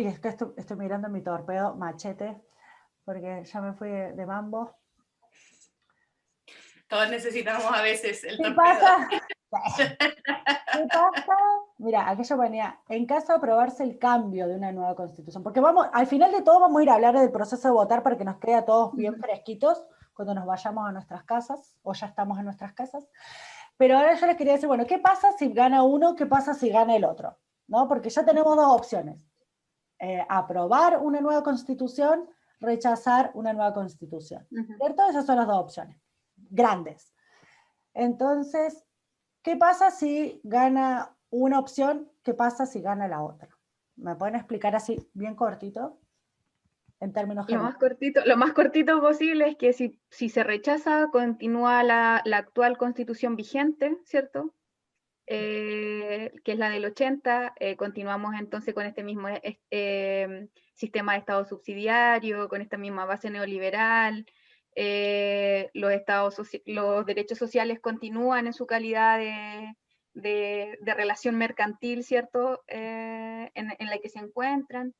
es que estoy mirando mi torpedo machete, porque ya me fui de mambo. Todos necesitamos a veces el torpedo. ¿Qué pasa? Mira, aquello venía, en caso de aprobarse el cambio de una nueva Constitución, porque al final de todo vamos a ir a hablar del proceso de votar para que nos quede a todos bien fresquitos cuando nos vayamos a nuestras casas, o ya estamos en nuestras casas. Pero ahora yo les quería decir, bueno, ¿qué pasa si gana uno? ¿Qué pasa si gana el otro? ¿No? Porque ya tenemos dos opciones. Aprobar una nueva Constitución, rechazar una nueva Constitución. ¿Cierto? Esas son las dos opciones grandes. Entonces, ¿qué pasa si gana una opción? ¿Qué pasa si gana la otra? ¿Me pueden explicar así, bien cortito? En términos generales. Lo más cortito posible es que si se rechaza, continúa la actual Constitución vigente, ¿cierto? Que es la del 80, continuamos entonces con este mismo sistema de Estado subsidiario, con esta misma base neoliberal. Los derechos sociales continúan en su calidad de relación mercantil, ¿cierto? En la que se encuentran.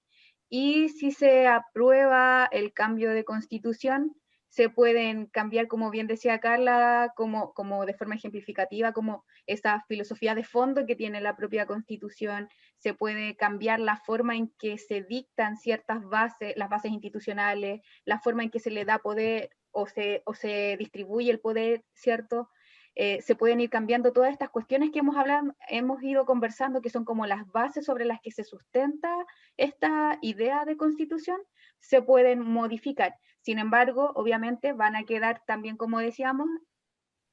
Y si se aprueba el cambio de constitución, se pueden cambiar, como bien decía Carla, como de forma ejemplificativa, como esa filosofía de fondo que tiene la propia Constitución. Se puede cambiar la forma en que se dictan ciertas bases, las bases institucionales, la forma en que se le da poder o se distribuye el poder, ¿cierto? Se pueden ir cambiando todas estas cuestiones que hemos ido conversando, que son como las bases sobre las que se sustenta esta idea de constitución, se pueden modificar. Sin embargo, obviamente van a quedar también, como decíamos,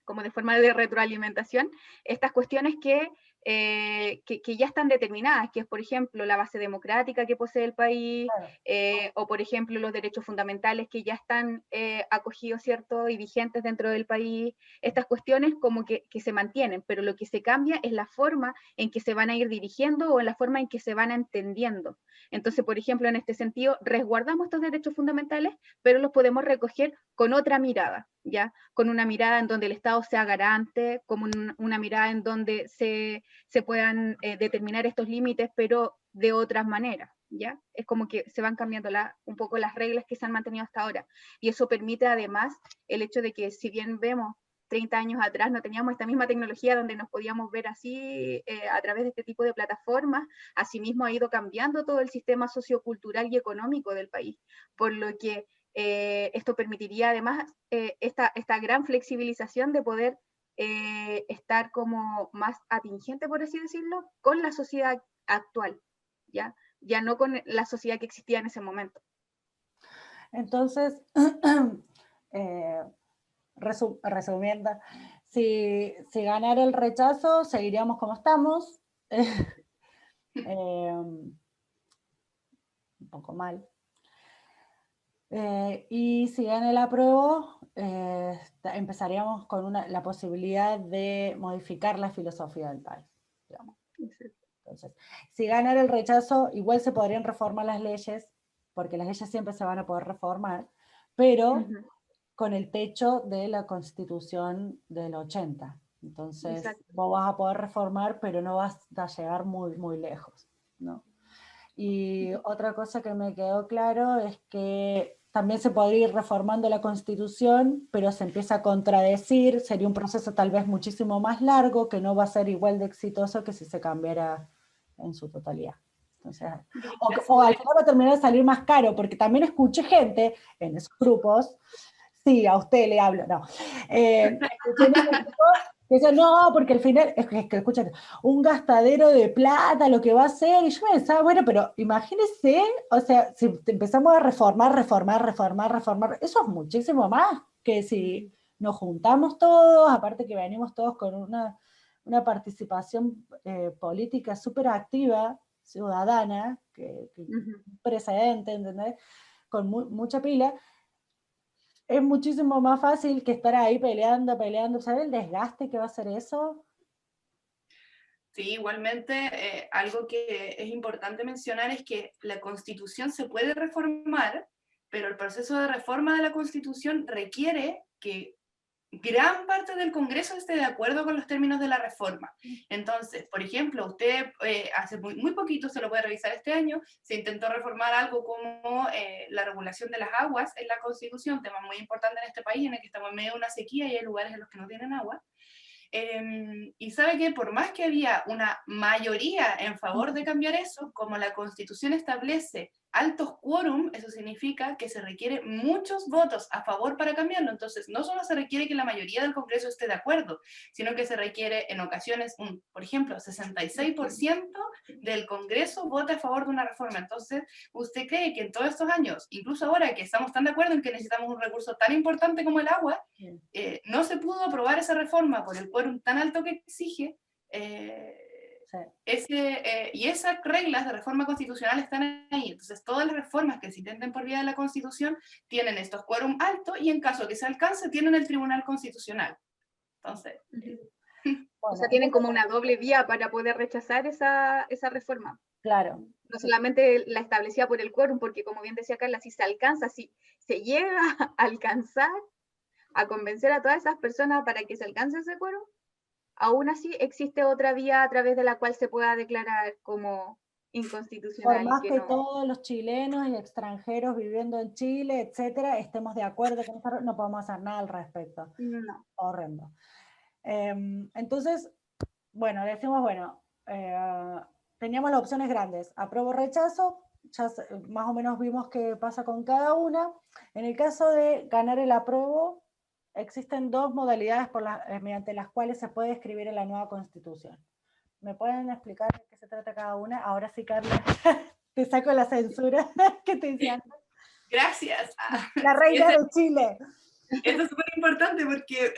como de forma de retroalimentación, estas cuestiones que ya están determinadas, que es, por ejemplo, la base democrática que posee el país, o, por ejemplo, los derechos fundamentales que ya están acogidos, ¿cierto?, y vigentes dentro del país. Estas cuestiones como que se mantienen, pero lo que se cambia es la forma en que se van a ir dirigiendo o en la forma en que se van entendiendo. Entonces, por ejemplo, en este sentido, resguardamos estos derechos fundamentales, pero los podemos recoger con otra mirada, ¿ya? Con una mirada en donde el Estado sea garante, como una mirada en donde se puedan determinar estos límites, pero de otras maneras, ¿ya? Es como que se van cambiando un poco las reglas que se han mantenido hasta ahora. Y eso permite además el hecho de que, si bien vemos 30 años atrás no teníamos esta misma tecnología donde nos podíamos ver así a través de este tipo de plataformas, asimismo ha ido cambiando todo el sistema sociocultural y económico del país, por lo que esto permitiría además esta gran flexibilización de poder estar como más atingente, por así decirlo, con la sociedad actual, ¿ya? ya no con la sociedad que existía en ese momento. Entonces, resumiendo, si ganara el rechazo, seguiríamos como estamos, un poco mal. Y si gana el apruebo, empezaríamos con la posibilidad de modificar la filosofía del país, digamos. Entonces, si ganara el rechazo, igual se podrían reformar las leyes, porque las leyes siempre se van a poder reformar, pero con el techo de la Constitución del 80. Entonces, vos vas a poder reformar, pero no vas a llegar muy, muy lejos, ¿no? Y otra cosa que me quedó claro es que también se podría ir reformando la Constitución, pero se empieza a contradecir, sería un proceso tal vez muchísimo más largo, que no va a ser igual de exitoso que si se cambiara en su totalidad. Entonces, o al final va a terminar de salir más caro, porque también escuché gente en esos grupos, sí, a usted le hablo, no, dice, no, porque al final, es que escuchen, un gastadero de plata, lo que va a hacer, y yo pensaba, bueno, pero imagínense, o sea, si empezamos a reformar, eso es muchísimo más que si nos juntamos todos, aparte que venimos todos con una participación política súper activa, ciudadana, que precedente, ¿entendés? Con mucha pila. Es muchísimo más fácil que estar ahí peleando, ¿sabes el desgaste que va a ser eso? Sí, igualmente, algo que es importante mencionar es que la Constitución se puede reformar, pero el proceso de reforma de la Constitución requiere que gran parte del Congreso esté de acuerdo con los términos de la reforma. Entonces, por ejemplo, usted hace muy poquito, se lo puede revisar este año, se intentó reformar algo como la regulación de las aguas en la Constitución, tema muy importante en este país en el que estamos en medio de una sequía y hay lugares en los que no tienen agua. Y sabe que por más que había una mayoría en favor de cambiar eso, como la Constitución establece altos quórum, eso significa que se requieren muchos votos a favor para cambiarlo. Entonces, no solo se requiere que la mayoría del Congreso esté de acuerdo, sino que se requiere en ocasiones, por ejemplo, 66% del Congreso vote a favor de una reforma. Entonces, ¿usted cree que en todos estos años, incluso ahora que estamos tan de acuerdo en que necesitamos un recurso tan importante como el agua, no se pudo aprobar esa reforma por el quórum tan alto que exige? Y esas reglas de reforma constitucional están ahí. Entonces, todas las reformas que se intenten por vía de la Constitución tienen estos quórum altos y en caso de que se alcance, tienen el Tribunal Constitucional. Entonces, o sea, tienen como una doble vía para poder rechazar esa reforma. Claro. No solamente la establecida por el quórum, porque como bien decía Carla, si se alcanza, si se llega a alcanzar, a convencer a todas esas personas para que se alcance ese quórum, aún así existe otra vía a través de la cual se pueda declarar como inconstitucional. Por más que todos los chilenos y extranjeros viviendo en Chile, etcétera, estemos de acuerdo con esto, no podemos hacer nada al respecto. No. Horrendo. Entonces, bueno, decimos, bueno, teníamos las opciones grandes, apruebo, rechazo, ya más o menos vimos qué pasa con cada una. En el caso de ganar el apruebo, existen dos modalidades mediante las cuales se puede escribir en la nueva Constitución. ¿Me pueden explicar de qué se trata cada una? Ahora sí, Carla, te saco la censura que te decían. Gracias. La reina de Chile. Esto es súper importante porque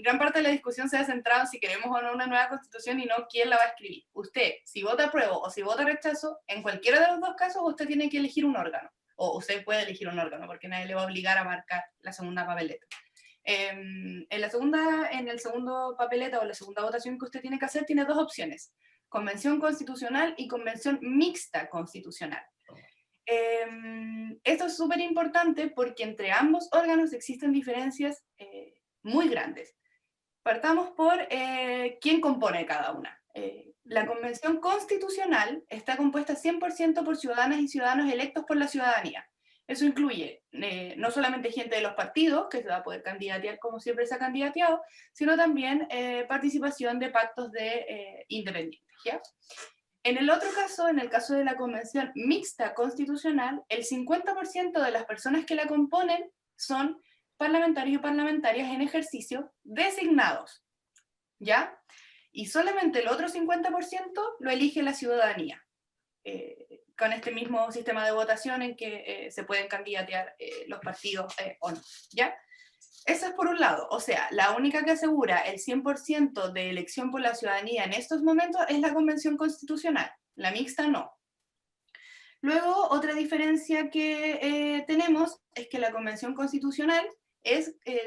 gran parte de la discusión se ha centrado en si queremos o no una nueva Constitución y no quién la va a escribir. Usted, si vota apruebo o si vota rechazo, en cualquiera de los dos casos usted tiene que elegir un órgano. O usted puede elegir un órgano, porque nadie le va a obligar a marcar la segunda papeleta. En el segundo papeleta o la segunda votación que usted tiene que hacer, tiene dos opciones: convención constitucional y convención mixta constitucional. Esto es súper importante porque entre ambos órganos existen diferencias muy grandes. Partamos por quién compone cada una. La Convención Constitucional está compuesta 100% por ciudadanas y ciudadanos electos por la ciudadanía. Eso incluye no solamente gente de los partidos, que se va a poder candidatear como siempre se ha candidateado, sino también participación de pactos de independientes, ¿ya? En el otro caso, en el caso de la Convención Mixta Constitucional, el 50% de las personas que la componen son parlamentarios y parlamentarias en ejercicio designados, ¿ya? Y solamente el otro 50% lo elige la ciudadanía. con este mismo sistema de votación en que se pueden candidatear los partidos o no, ¿ya? Eso es por un lado, o sea, la única que asegura el 100% de elección por la ciudadanía en estos momentos es la Convención Constitucional, la mixta no. Luego, otra diferencia que tenemos es que la Convención Constitucional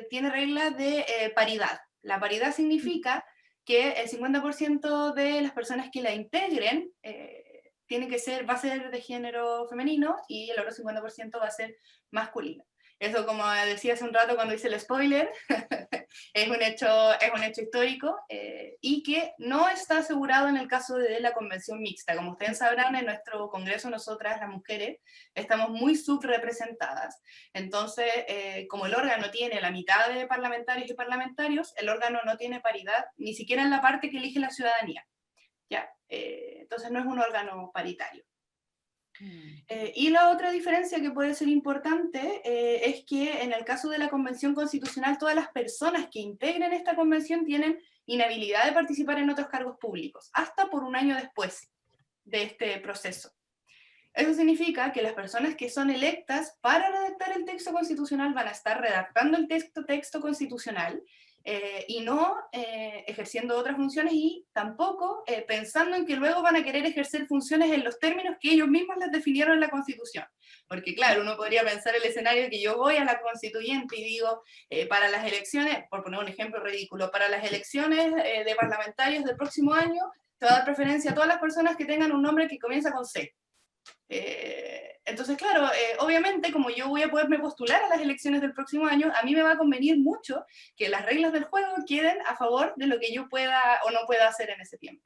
tiene reglas de paridad. La paridad significa que el 50% de las personas que la integren va a ser de género femenino y el otro 50% va a ser masculino. Eso, como decía hace un rato cuando hice el spoiler, es un hecho histórico y que no está asegurado en el caso de la convención mixta. Como ustedes sabrán, en nuestro congreso nosotras, las mujeres, estamos muy subrepresentadas. Entonces, como el órgano tiene la mitad de parlamentarios y parlamentarios, el órgano no tiene paridad, ni siquiera en la parte que elige la ciudadanía. ¿Ya? Entonces no es un órgano paritario. Y la otra diferencia que puede ser importante es que en el caso de la Convención Constitucional, todas las personas que integren esta convención tienen inhabilidad de participar en otros cargos públicos, hasta por un año después de este proceso. Eso significa que las personas que son electas para redactar el texto constitucional van a estar redactando el texto constitucional y no ejerciendo otras funciones y tampoco pensando en que luego van a querer ejercer funciones en los términos que ellos mismos les definieron en la Constitución. Porque claro, uno podría pensar el escenario que yo voy a la constituyente y digo, para las elecciones, por poner un ejemplo ridículo, para las elecciones de parlamentarios del próximo año, se va a dar preferencia a todas las personas que tengan un nombre que comienza con C. Entonces, claro, obviamente, como yo voy a poderme postular a las elecciones del próximo año, a mí me va a convenir mucho que las reglas del juego queden a favor de lo que yo pueda o no pueda hacer en ese tiempo.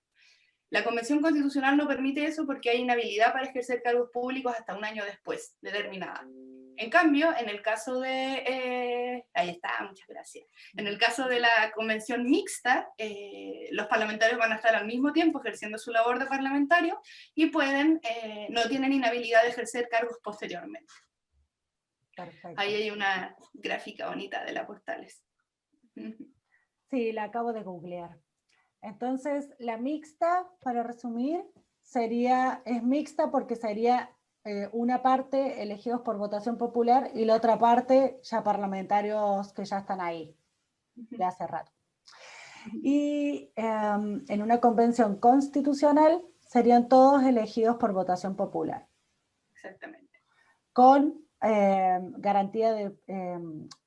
La Convención Constitucional no permite eso porque hay inhabilidad para ejercer cargos públicos hasta un año después, determinada. En cambio, en el caso de... ahí está, muchas gracias. En el caso de la convención mixta, los parlamentarios van a estar al mismo tiempo ejerciendo su labor de parlamentario y no tienen inhabilidad de ejercer cargos posteriormente. Perfecto. Ahí hay una gráfica bonita de la Portales. Sí, la acabo de googlear. Entonces, la mixta, para resumir, es mixta porque sería una parte elegidos por votación popular y la otra parte ya parlamentarios que ya están ahí, de hace rato. Y en una convención constitucional serían todos elegidos por votación popular. Exactamente. Con garantía de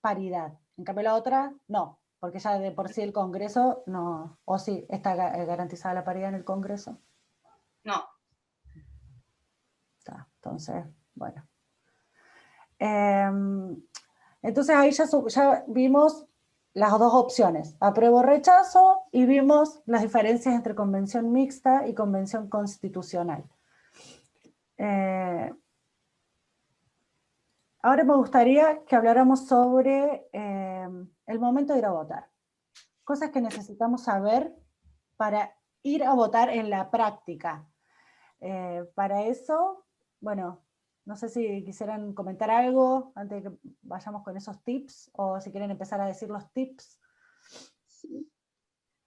paridad. En cambio la otra, no, porque ya de por sí el Congreso no, o sí, está garantizada la paridad en el Congreso. No. Entonces, bueno. Entonces ahí ya vimos las dos opciones, apruebo o rechazo, y vimos las diferencias entre convención mixta y convención constitucional. Ahora me gustaría que habláramos sobre el momento de ir a votar. Cosas que necesitamos saber para ir a votar en la práctica. Para eso, bueno, no sé si quisieran comentar algo antes de que vayamos con esos tips, o si quieren empezar a decir los tips.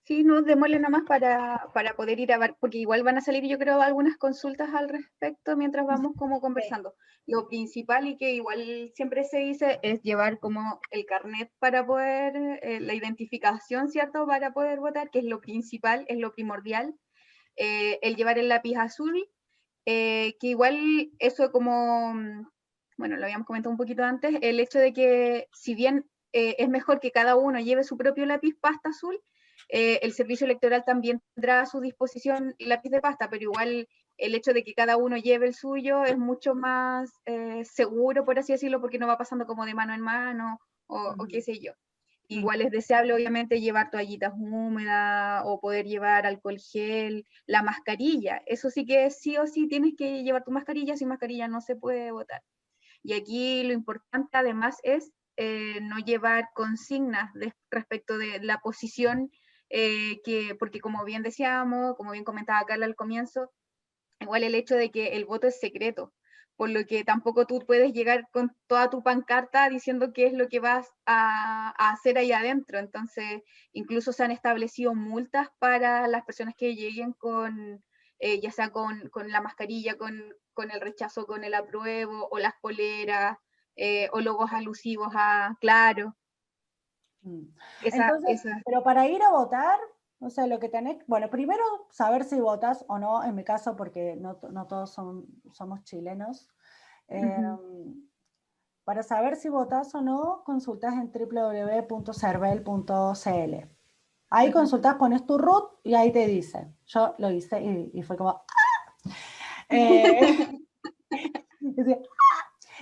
Sí, no, démosle nomás para poder ir a ver, porque igual van a salir, yo creo, algunas consultas al respecto mientras vamos como conversando. Lo principal, y que igual siempre se dice, es llevar como el carnet para poder, la identificación, ¿cierto?, para poder votar, que es lo principal, es lo primordial. El llevar el lápiz azul, que igual eso como, bueno, lo habíamos comentado un poquito antes, el hecho de que si bien es mejor que cada uno lleve su propio lápiz pasta azul, el servicio electoral también tendrá a su disposición lápiz de pasta, pero igual el hecho de que cada uno lleve el suyo es mucho más seguro, por así decirlo, porque no va pasando como de mano en mano o qué sé yo. Igual es deseable, obviamente, llevar toallitas húmedas o poder llevar alcohol gel, la mascarilla. Eso sí que sí o sí tienes que llevar tu mascarilla, sin mascarilla no se puede votar. Y aquí lo importante además es no llevar consignas respecto de la posición, porque como bien decíamos, como bien comentaba Carla al comienzo, igual el hecho de que el voto es secreto, por lo que tampoco tú puedes llegar con toda tu pancarta diciendo qué es lo que vas a hacer ahí adentro. Entonces, incluso se han establecido multas para las personas que lleguen con ya sea con la mascarilla, con el rechazo, con el apruebo, o las poleras, o logos alusivos a claro. Entonces, pero para ir a votar, o sea, lo que tenés, bueno, primero saber si votas o no, en mi caso, porque no todos somos chilenos. Para saber si votas o no, consultas en www.cervel.cl. Ahí consultas, pones tu root y ahí te dice. Yo lo hice y fue como... decía,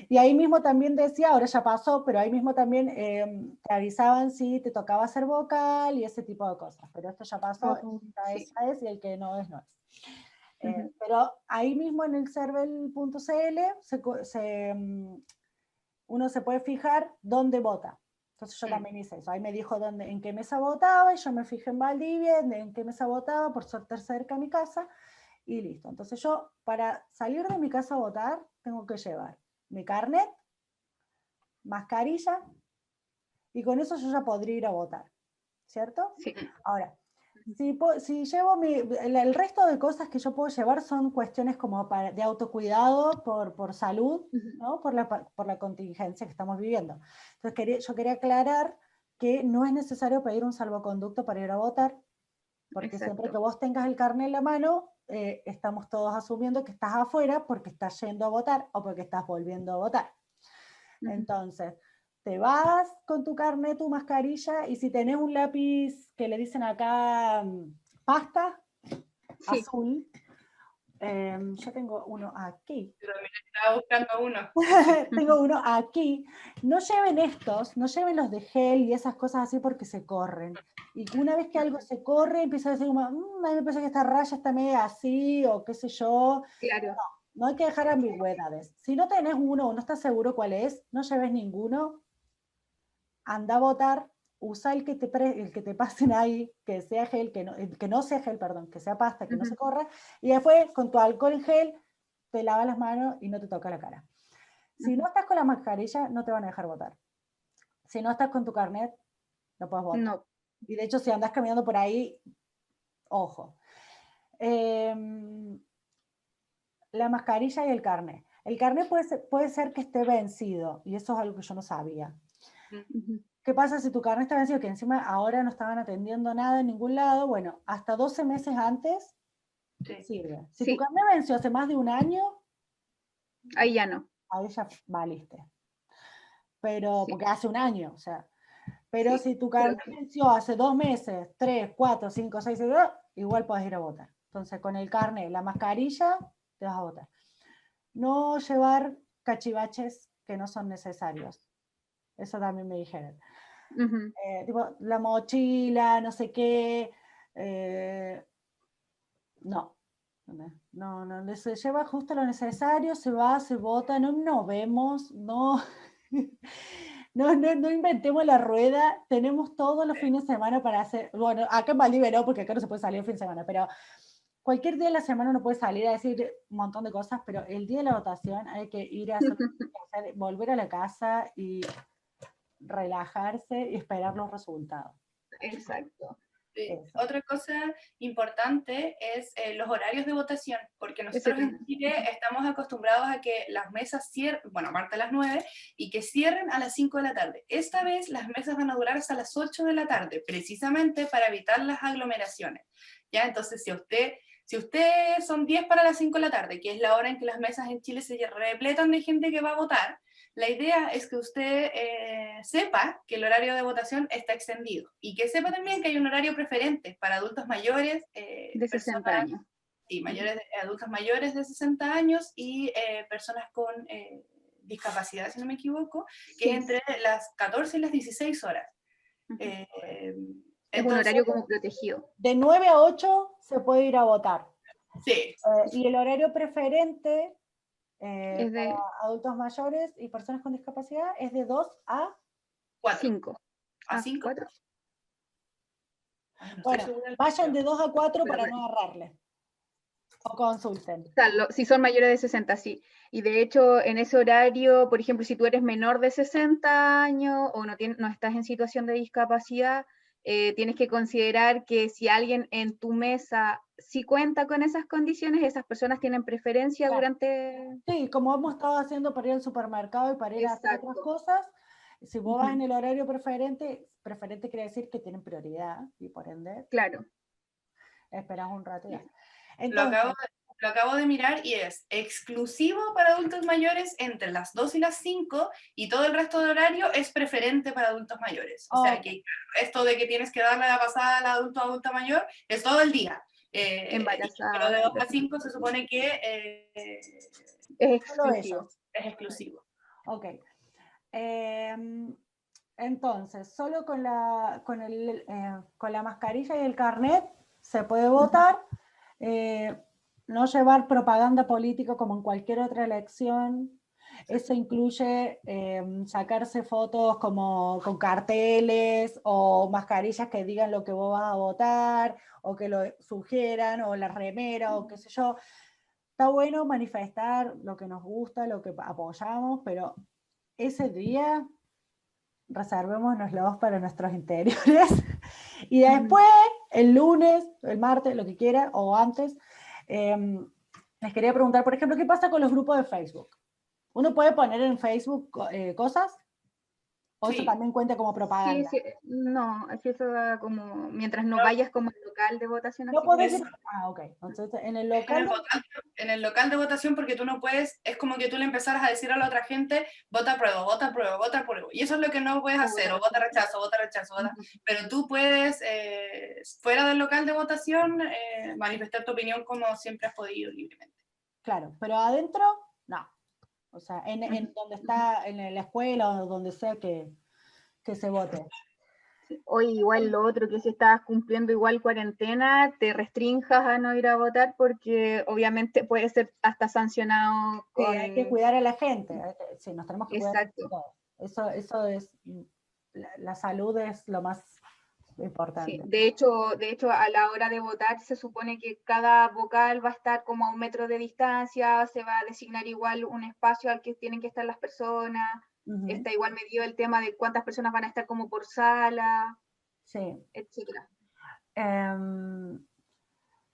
y ahí mismo también decía, ahora ya pasó, pero ahí mismo también te avisaban si te tocaba ser vocal y ese tipo de cosas. Pero esto ya pasó, sí. es, y el que no es, no es. Pero ahí mismo en el cervel.cl uno se puede fijar dónde vota. Entonces yo también hice eso. Ahí me dijo en qué mesa votaba, y yo me fijé en Valdivia, en qué mesa votaba, por suerte cerca de mi casa, y listo. Entonces yo, para salir de mi casa a votar, tengo que llevar mi carnet, mascarilla, y con eso yo ya podría ir a votar, ¿cierto? Sí. Ahora, si llevo el resto de cosas que yo puedo llevar son cuestiones como de autocuidado por salud, ¿no? por la contingencia que estamos viviendo. Entonces yo quería aclarar que no es necesario pedir un salvoconducto para ir a votar, porque siempre que vos tengas el carnet en la mano, estamos todos asumiendo que estás afuera porque estás yendo a votar o porque estás volviendo a votar. Entonces, te vas con tu carnet, tu mascarilla, y si tenés un lápiz que le dicen acá pasta, azul, yo tengo uno aquí. Yo también estaba buscando uno. Tengo uno aquí. No lleven estos, no lleven los de gel y esas cosas así porque se corren. Y una vez que algo se corre, empieza a decir como, a mí me parece que esta raya está media así, o qué sé yo. Claro. No hay que dejar ambigüedades. Si no tenés uno o no estás seguro cuál es, no lleves ninguno. Anda a votar, usa el que te pasen ahí, que sea gel, que no sea gel, perdón, que sea pasta, que no se corra, y después con tu alcohol en gel te lavas las manos y no te toca la cara. Si no estás con la mascarilla, no te van a dejar votar. Si no estás con tu carnet, no puedes votar. No. Y de hecho, si andás caminando por ahí, ojo. La mascarilla y el carnet. El carnet puede ser que esté vencido, y eso es algo que yo no sabía. ¿Qué pasa si tu carnet está vencido? Que encima ahora no estaban atendiendo nada en ningún lado. Bueno, hasta 12 meses antes sirve. Si tu carnet venció hace más de un año, ahí ya no. Ahí ya valiste. Pero, porque hace un año, o sea. Pero si tu carnet venció hace 2 meses, 3, 4, 5, 6, 7, igual podés ir a votar. Entonces, con el carnet, la mascarilla, te vas a votar. No llevar cachivaches que no son necesarios. Eso también me dijeron. Tipo, la mochila, no sé qué. No, se lleva justo lo necesario, se va, se vota, no nos vemos, no inventemos la rueda, tenemos todos los fines de semana para hacer, bueno, acá en Valdivia no, porque acá no se puede salir el fin de semana, pero cualquier día de la semana uno puede salir a decir un montón de cosas, pero el día de la votación hay que ir a volver a la casa y relajarse y esperar los resultados. Exacto. Sí. Otra cosa importante es los horarios de votación, porque nosotros en Chile estamos acostumbrados a que las mesas cierren, bueno, aparte a las 9, y que cierren a las 5 de la tarde. Esta vez las mesas van a durar hasta las 8 de la tarde, precisamente para evitar las aglomeraciones. ¿Ya? Entonces, si usted son 10 para las 5 de la tarde, que es la hora en que las mesas en Chile se repletan de gente que va a votar, la idea es que usted sepa que el horario de votación está extendido y que sepa también que hay un horario preferente para adultos mayores de 60 años. Sí, adultos mayores de 60 años y personas con discapacidad, si no me equivoco, que es entre las 14 y las 16 horas. Es un horario como protegido. De 9 a 8 se puede ir a votar. Sí. Y el horario preferente es de para adultos mayores y personas con discapacidad es de 2 a 4. 5. ¿A 5? 4. Bueno, vayan de 2 a 4 para no agarrarle. O consulten. Si son mayores de 60, sí. Y de hecho, en ese horario, por ejemplo, si tú eres menor de 60 años o no estás en situación de discapacidad, tienes que considerar que si alguien en tu mesa sí cuenta con esas condiciones, esas personas tienen preferencia Claro. durante... Sí, como hemos estado haciendo para ir al supermercado y para ir a hacer otras Exacto. cosas, si vos vas en el horario preferente, preferente quiere decir que tienen prioridad y por ende Claro. esperas un rato y ya. Lo Entonces, acabo de mirar y es exclusivo para adultos mayores entre las 2 y las 5 y todo el resto de horario es preferente para adultos mayores. O sea que esto de que tienes que darle la pasada al adulto o adulta mayor es todo el día. Pero de 2 a 5 se supone que es solo exclusivo. ellos. Es exclusivo. Ok. Entonces, solo con la mascarilla y el carnet se puede votar. No llevar propaganda política como en cualquier otra elección. Eso incluye sacarse fotos como con carteles o mascarillas que digan lo que vos vas a votar o que lo sugieran o la remera o qué sé yo. Está bueno manifestar lo que nos gusta, lo que apoyamos, pero ese día reservémonoslos para nuestros interiores y después, el lunes, el martes, lo que quiera, o antes, les quería preguntar, por ejemplo, ¿qué pasa con los grupos de Facebook? ¿Uno puede poner en Facebook cosas? ¿O eso Sí. también cuenta como propaganda? Sí, no, es que eso da como, mientras no vayas como al local de votación. No así podés como... ir. Ah, ok. Entonces, en el En local. en el local de votación, porque tú no puedes, es como que tú le empezaras a decir a la otra gente, vota apruebo, vota apruebo, vota apruebo. Y eso es lo que no puedes hacer, o vota rechazo, vota rechazo, vota. Pero tú puedes, fuera del local de votación, manifestar tu opinión como siempre has podido libremente. Claro, pero adentro, no. O sea, en donde está, en la escuela o donde sea que se vote. O igual lo otro, que si estás cumpliendo igual cuarentena, te restrinjas a no ir a votar porque obviamente puede ser hasta sancionado Sí, con... hay que cuidar a la gente. Sí, nos tenemos que cuidar Exacto. todos. Eso es, la salud es lo más importante. Sí, de hecho, a la hora de votar se supone que cada vocal va a estar como a 1 metro de distancia, se va a designar igual un espacio al que tienen que estar las personas, está igual medido el tema de cuántas personas van a estar como por sala, sí, etcétera.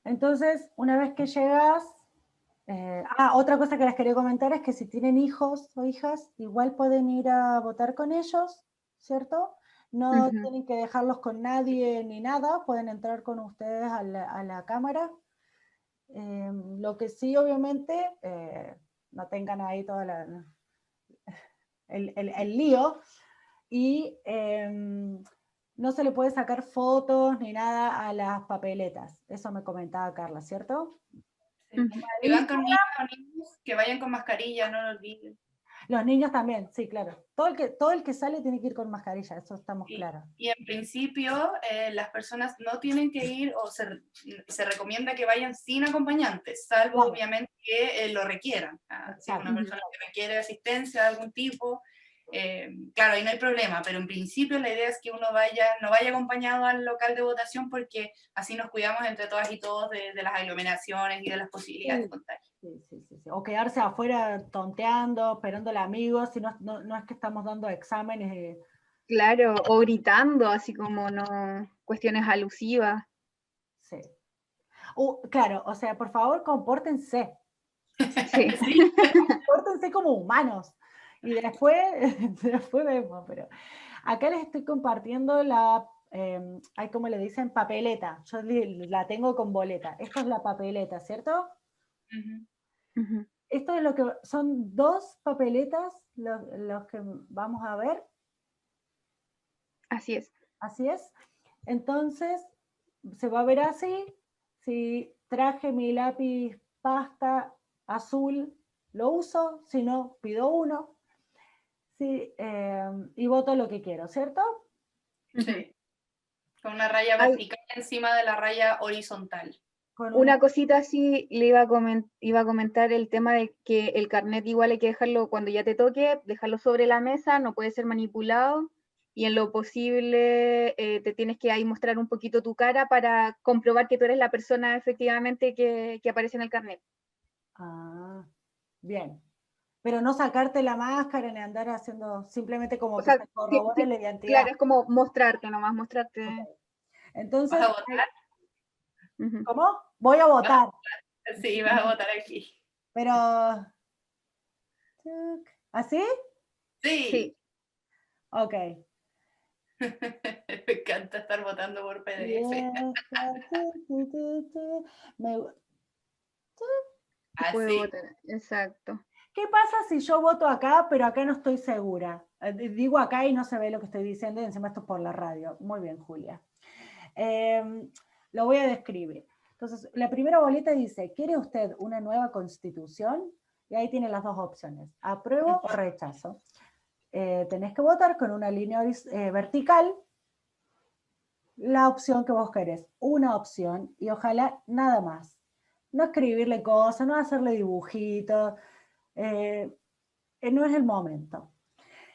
Entonces, una vez que llegas, otra cosa que les quería comentar es que si tienen hijos o hijas, igual pueden ir a votar con ellos, ¿cierto? No tienen que dejarlos con nadie ni nada, pueden entrar con ustedes a la cámara. Lo que sí, obviamente, no tengan ahí todo el lío, y no se le puede sacar fotos ni nada a las papeletas. Eso me comentaba Carla, ¿cierto? Sí. Si van con niños, que vayan con mascarilla, no lo olviden. Los niños también, sí, claro. Todo el que sale tiene que ir con mascarilla, eso estamos claros. Y en principio las personas no tienen que ir, o se recomienda que vayan sin acompañantes, salvo obviamente que lo requieran. Si es una persona que requiere asistencia de algún tipo, claro, ahí no hay problema, pero en principio la idea es que uno no vaya acompañado al local de votación porque así nos cuidamos entre todas y todos de las aglomeraciones y de las posibilidades de contagio. Sí. O quedarse afuera tonteando, esperando al amigo, si no es que estamos dando exámenes. Claro, o gritando, así como no, cuestiones alusivas. Sí. Claro, o sea, por favor, compórtense. Sí. Compórtense como humanos. Y después vemos, pero acá les estoy compartiendo hay como le dicen papeleta, yo la tengo con boleta, esto es la papeleta, ¿cierto? Esto es lo que son 2 papeletas, los que vamos a ver. Así es. Así es. Entonces, se va a ver así. Si traje mi lápiz pasta azul, lo uso, si no, pido uno. Sí, y voto lo que quiero, ¿cierto? Sí. Con una raya vertical encima de la raya horizontal. Una cosita así, le iba a comentar el tema de que el carnet igual hay que dejarlo cuando ya te toque, dejarlo sobre la mesa, no puede ser manipulado, y en lo posible te tienes que ahí mostrar un poquito tu cara para comprobar que tú eres la persona efectivamente que aparece en el carnet. Ah, bien. Pero no sacarte la máscara ni andar haciendo, simplemente como O que sea, se corrobore la identidad. claro, es como mostrarte nomás, mostrarte. Ok. ¿Vas Entonces, a votar? Ujú. ¿cómo? Voy a votar, Sí, vas a votar aquí. pero... ¿Así? Sí. Sí, Ok. Me encanta estar votando por PDF. Me- puedo Así. votar, exacto. ¿Qué pasa si yo voto acá, pero acá no estoy segura? Digo acá y no se ve lo que estoy diciendo, y encima esto es por la radio. Muy bien, Julia. Lo voy a describir. Entonces, la primera boleta dice, ¿quiere usted una nueva constitución? Y ahí tiene las dos opciones, apruebo o rechazo. Tenés que votar con una línea vertical la opción que vos querés, una opción, y ojalá nada más. No escribirle cosas, no hacerle dibujitos, no es el momento.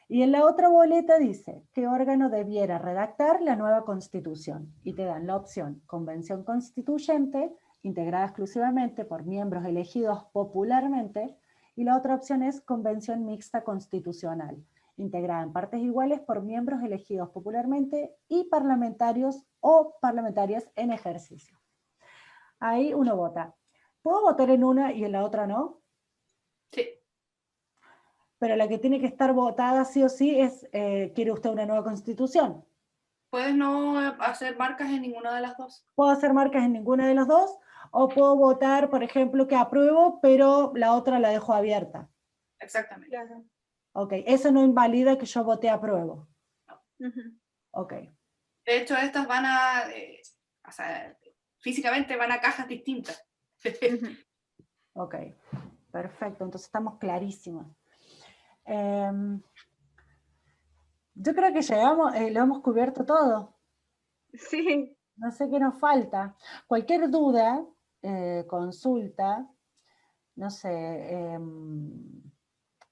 Y en la otra boleta dice qué órgano debiera redactar la nueva constitución. Y te dan la opción convención constituyente, integrada exclusivamente por miembros elegidos popularmente, y la otra opción es convención mixta constitucional, integrada en partes iguales por miembros elegidos popularmente y parlamentarios o parlamentarias en ejercicio. Ahí uno vota. ¿Puedo votar en una y en la otra no? Sí. Pero la que tiene que estar votada sí o sí es, ¿quiere usted una nueva constitución? Puedes no hacer marcas en ninguna de las dos. Puedo hacer marcas en ninguna de las dos, o puedo votar, por ejemplo, que apruebo, pero la otra la dejo abierta. Exactamente. Claro. Ok, eso no invalida que yo voté apruebo. Ujú. Ok, De hecho, estas van a, o sea, físicamente van a cajas distintas. Ujú. ok, perfecto, entonces estamos clarísimos. Yo creo que llegamos, lo hemos cubierto todo. Sí, No sé qué nos falta. Cualquier duda, consulta, no sé,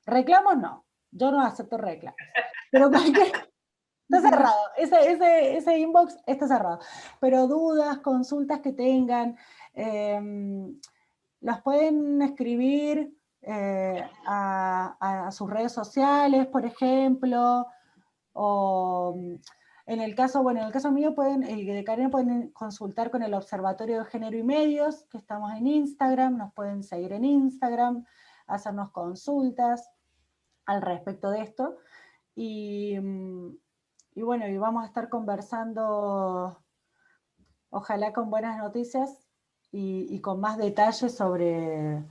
reclamos no, yo no acepto reclamos, pero cualquier, está cerrado, ese inbox está cerrado, pero dudas, consultas que tengan, las pueden escribir a sus redes sociales, por ejemplo, o en el caso, bueno, en el caso mío pueden, de Karina pueden consultar con el Observatorio de Género y Medios, que estamos en Instagram, nos pueden seguir en Instagram, hacernos consultas al respecto de esto. Y bueno, y vamos a estar conversando, ojalá con buenas noticias y con más detalles sobre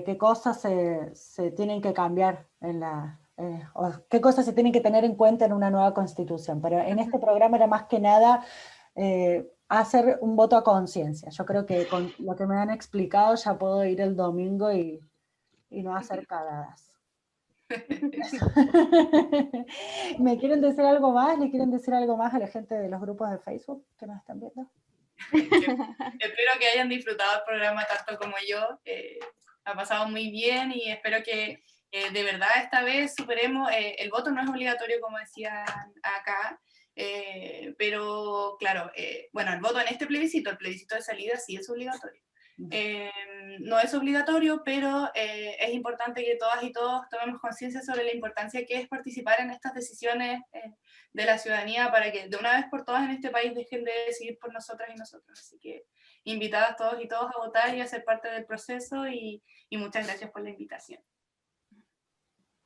qué cosas se tienen que cambiar en la, o qué cosas se tienen que tener en cuenta en una nueva constitución. Pero en este programa era más que nada hacer un voto a conciencia. Yo creo que con lo que me han explicado ya puedo ir el domingo y no hacer cagadas. ¿Me quieren decir algo más? ¿Le quieren decir algo más a la gente de los grupos de Facebook que nos están viendo? Espero que hayan disfrutado el programa tanto como yo. Ha pasado muy bien y espero que de verdad esta vez superemos. El voto no es obligatorio, como decían acá, pero claro, bueno, el voto en este plebiscito, el plebiscito de salida sí es obligatorio. No es obligatorio, pero es importante que todas y todos tomemos conciencia sobre la importancia que es participar en estas decisiones de la ciudadanía para que de una vez por todas en este país dejen de decidir por nosotras y nosotros. Así que invitadas todos y todos a votar y a ser parte del proceso y muchas gracias por la invitación.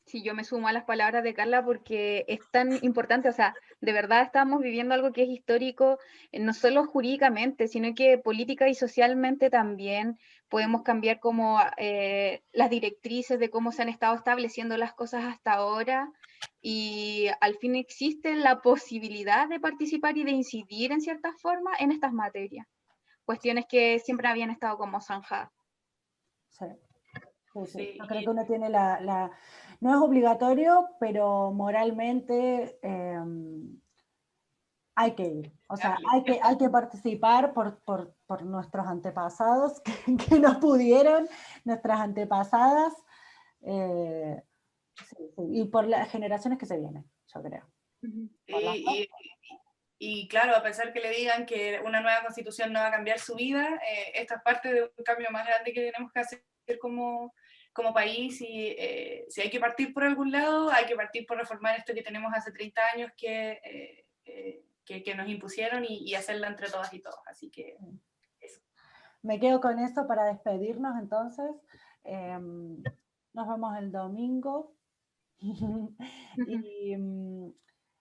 sí, yo me sumo a las palabras de Carla porque es tan importante, o sea, de verdad estamos viviendo algo que es histórico, no solo jurídicamente, sino que política y socialmente también podemos cambiar como las directrices de cómo se han estado estableciendo las cosas hasta ahora y al fin existe la posibilidad de participar y de incidir en cierta forma en estas materias, cuestiones que siempre habían estado como zanjadas. Sí. Sí, sí. Sí, Yo creo que uno tiene no es obligatorio, pero moralmente hay que ir. O sea, hay que participar por nuestros antepasados que no pudieron, nuestras antepasadas, sí, sí, y por las generaciones que se vienen, yo creo. Por las dos. y claro, a pesar que le digan que una nueva constitución no va a cambiar su vida, esto es parte de un cambio más grande que tenemos que hacer como, como país y si hay que partir por algún lado, hay que partir por reformar esto que tenemos hace 30 años que nos impusieron y hacerla entre todas y todos. Así que eso. Me quedo con eso para despedirnos entonces. Nos vemos el domingo.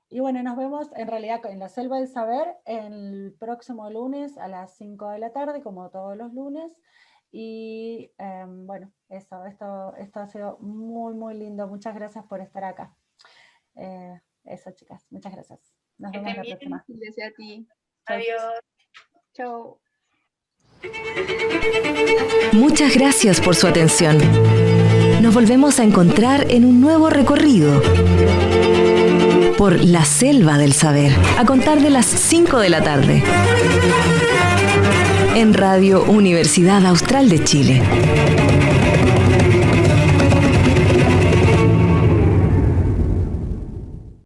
Y bueno, nos vemos en realidad en la Selva del Saber el próximo lunes a las 5 de la tarde, como todos los lunes. Y bueno, esto ha sido muy, muy lindo. Muchas gracias por estar acá. Eso, chicas, muchas gracias. Nos vemos la próxima. Gracias a ti. Adiós. Chao. Muchas gracias por su atención. Nos volvemos a encontrar en un nuevo recorrido por la Selva del Saber, a contar de las 5 de la tarde, en Radio Universidad Austral de Chile.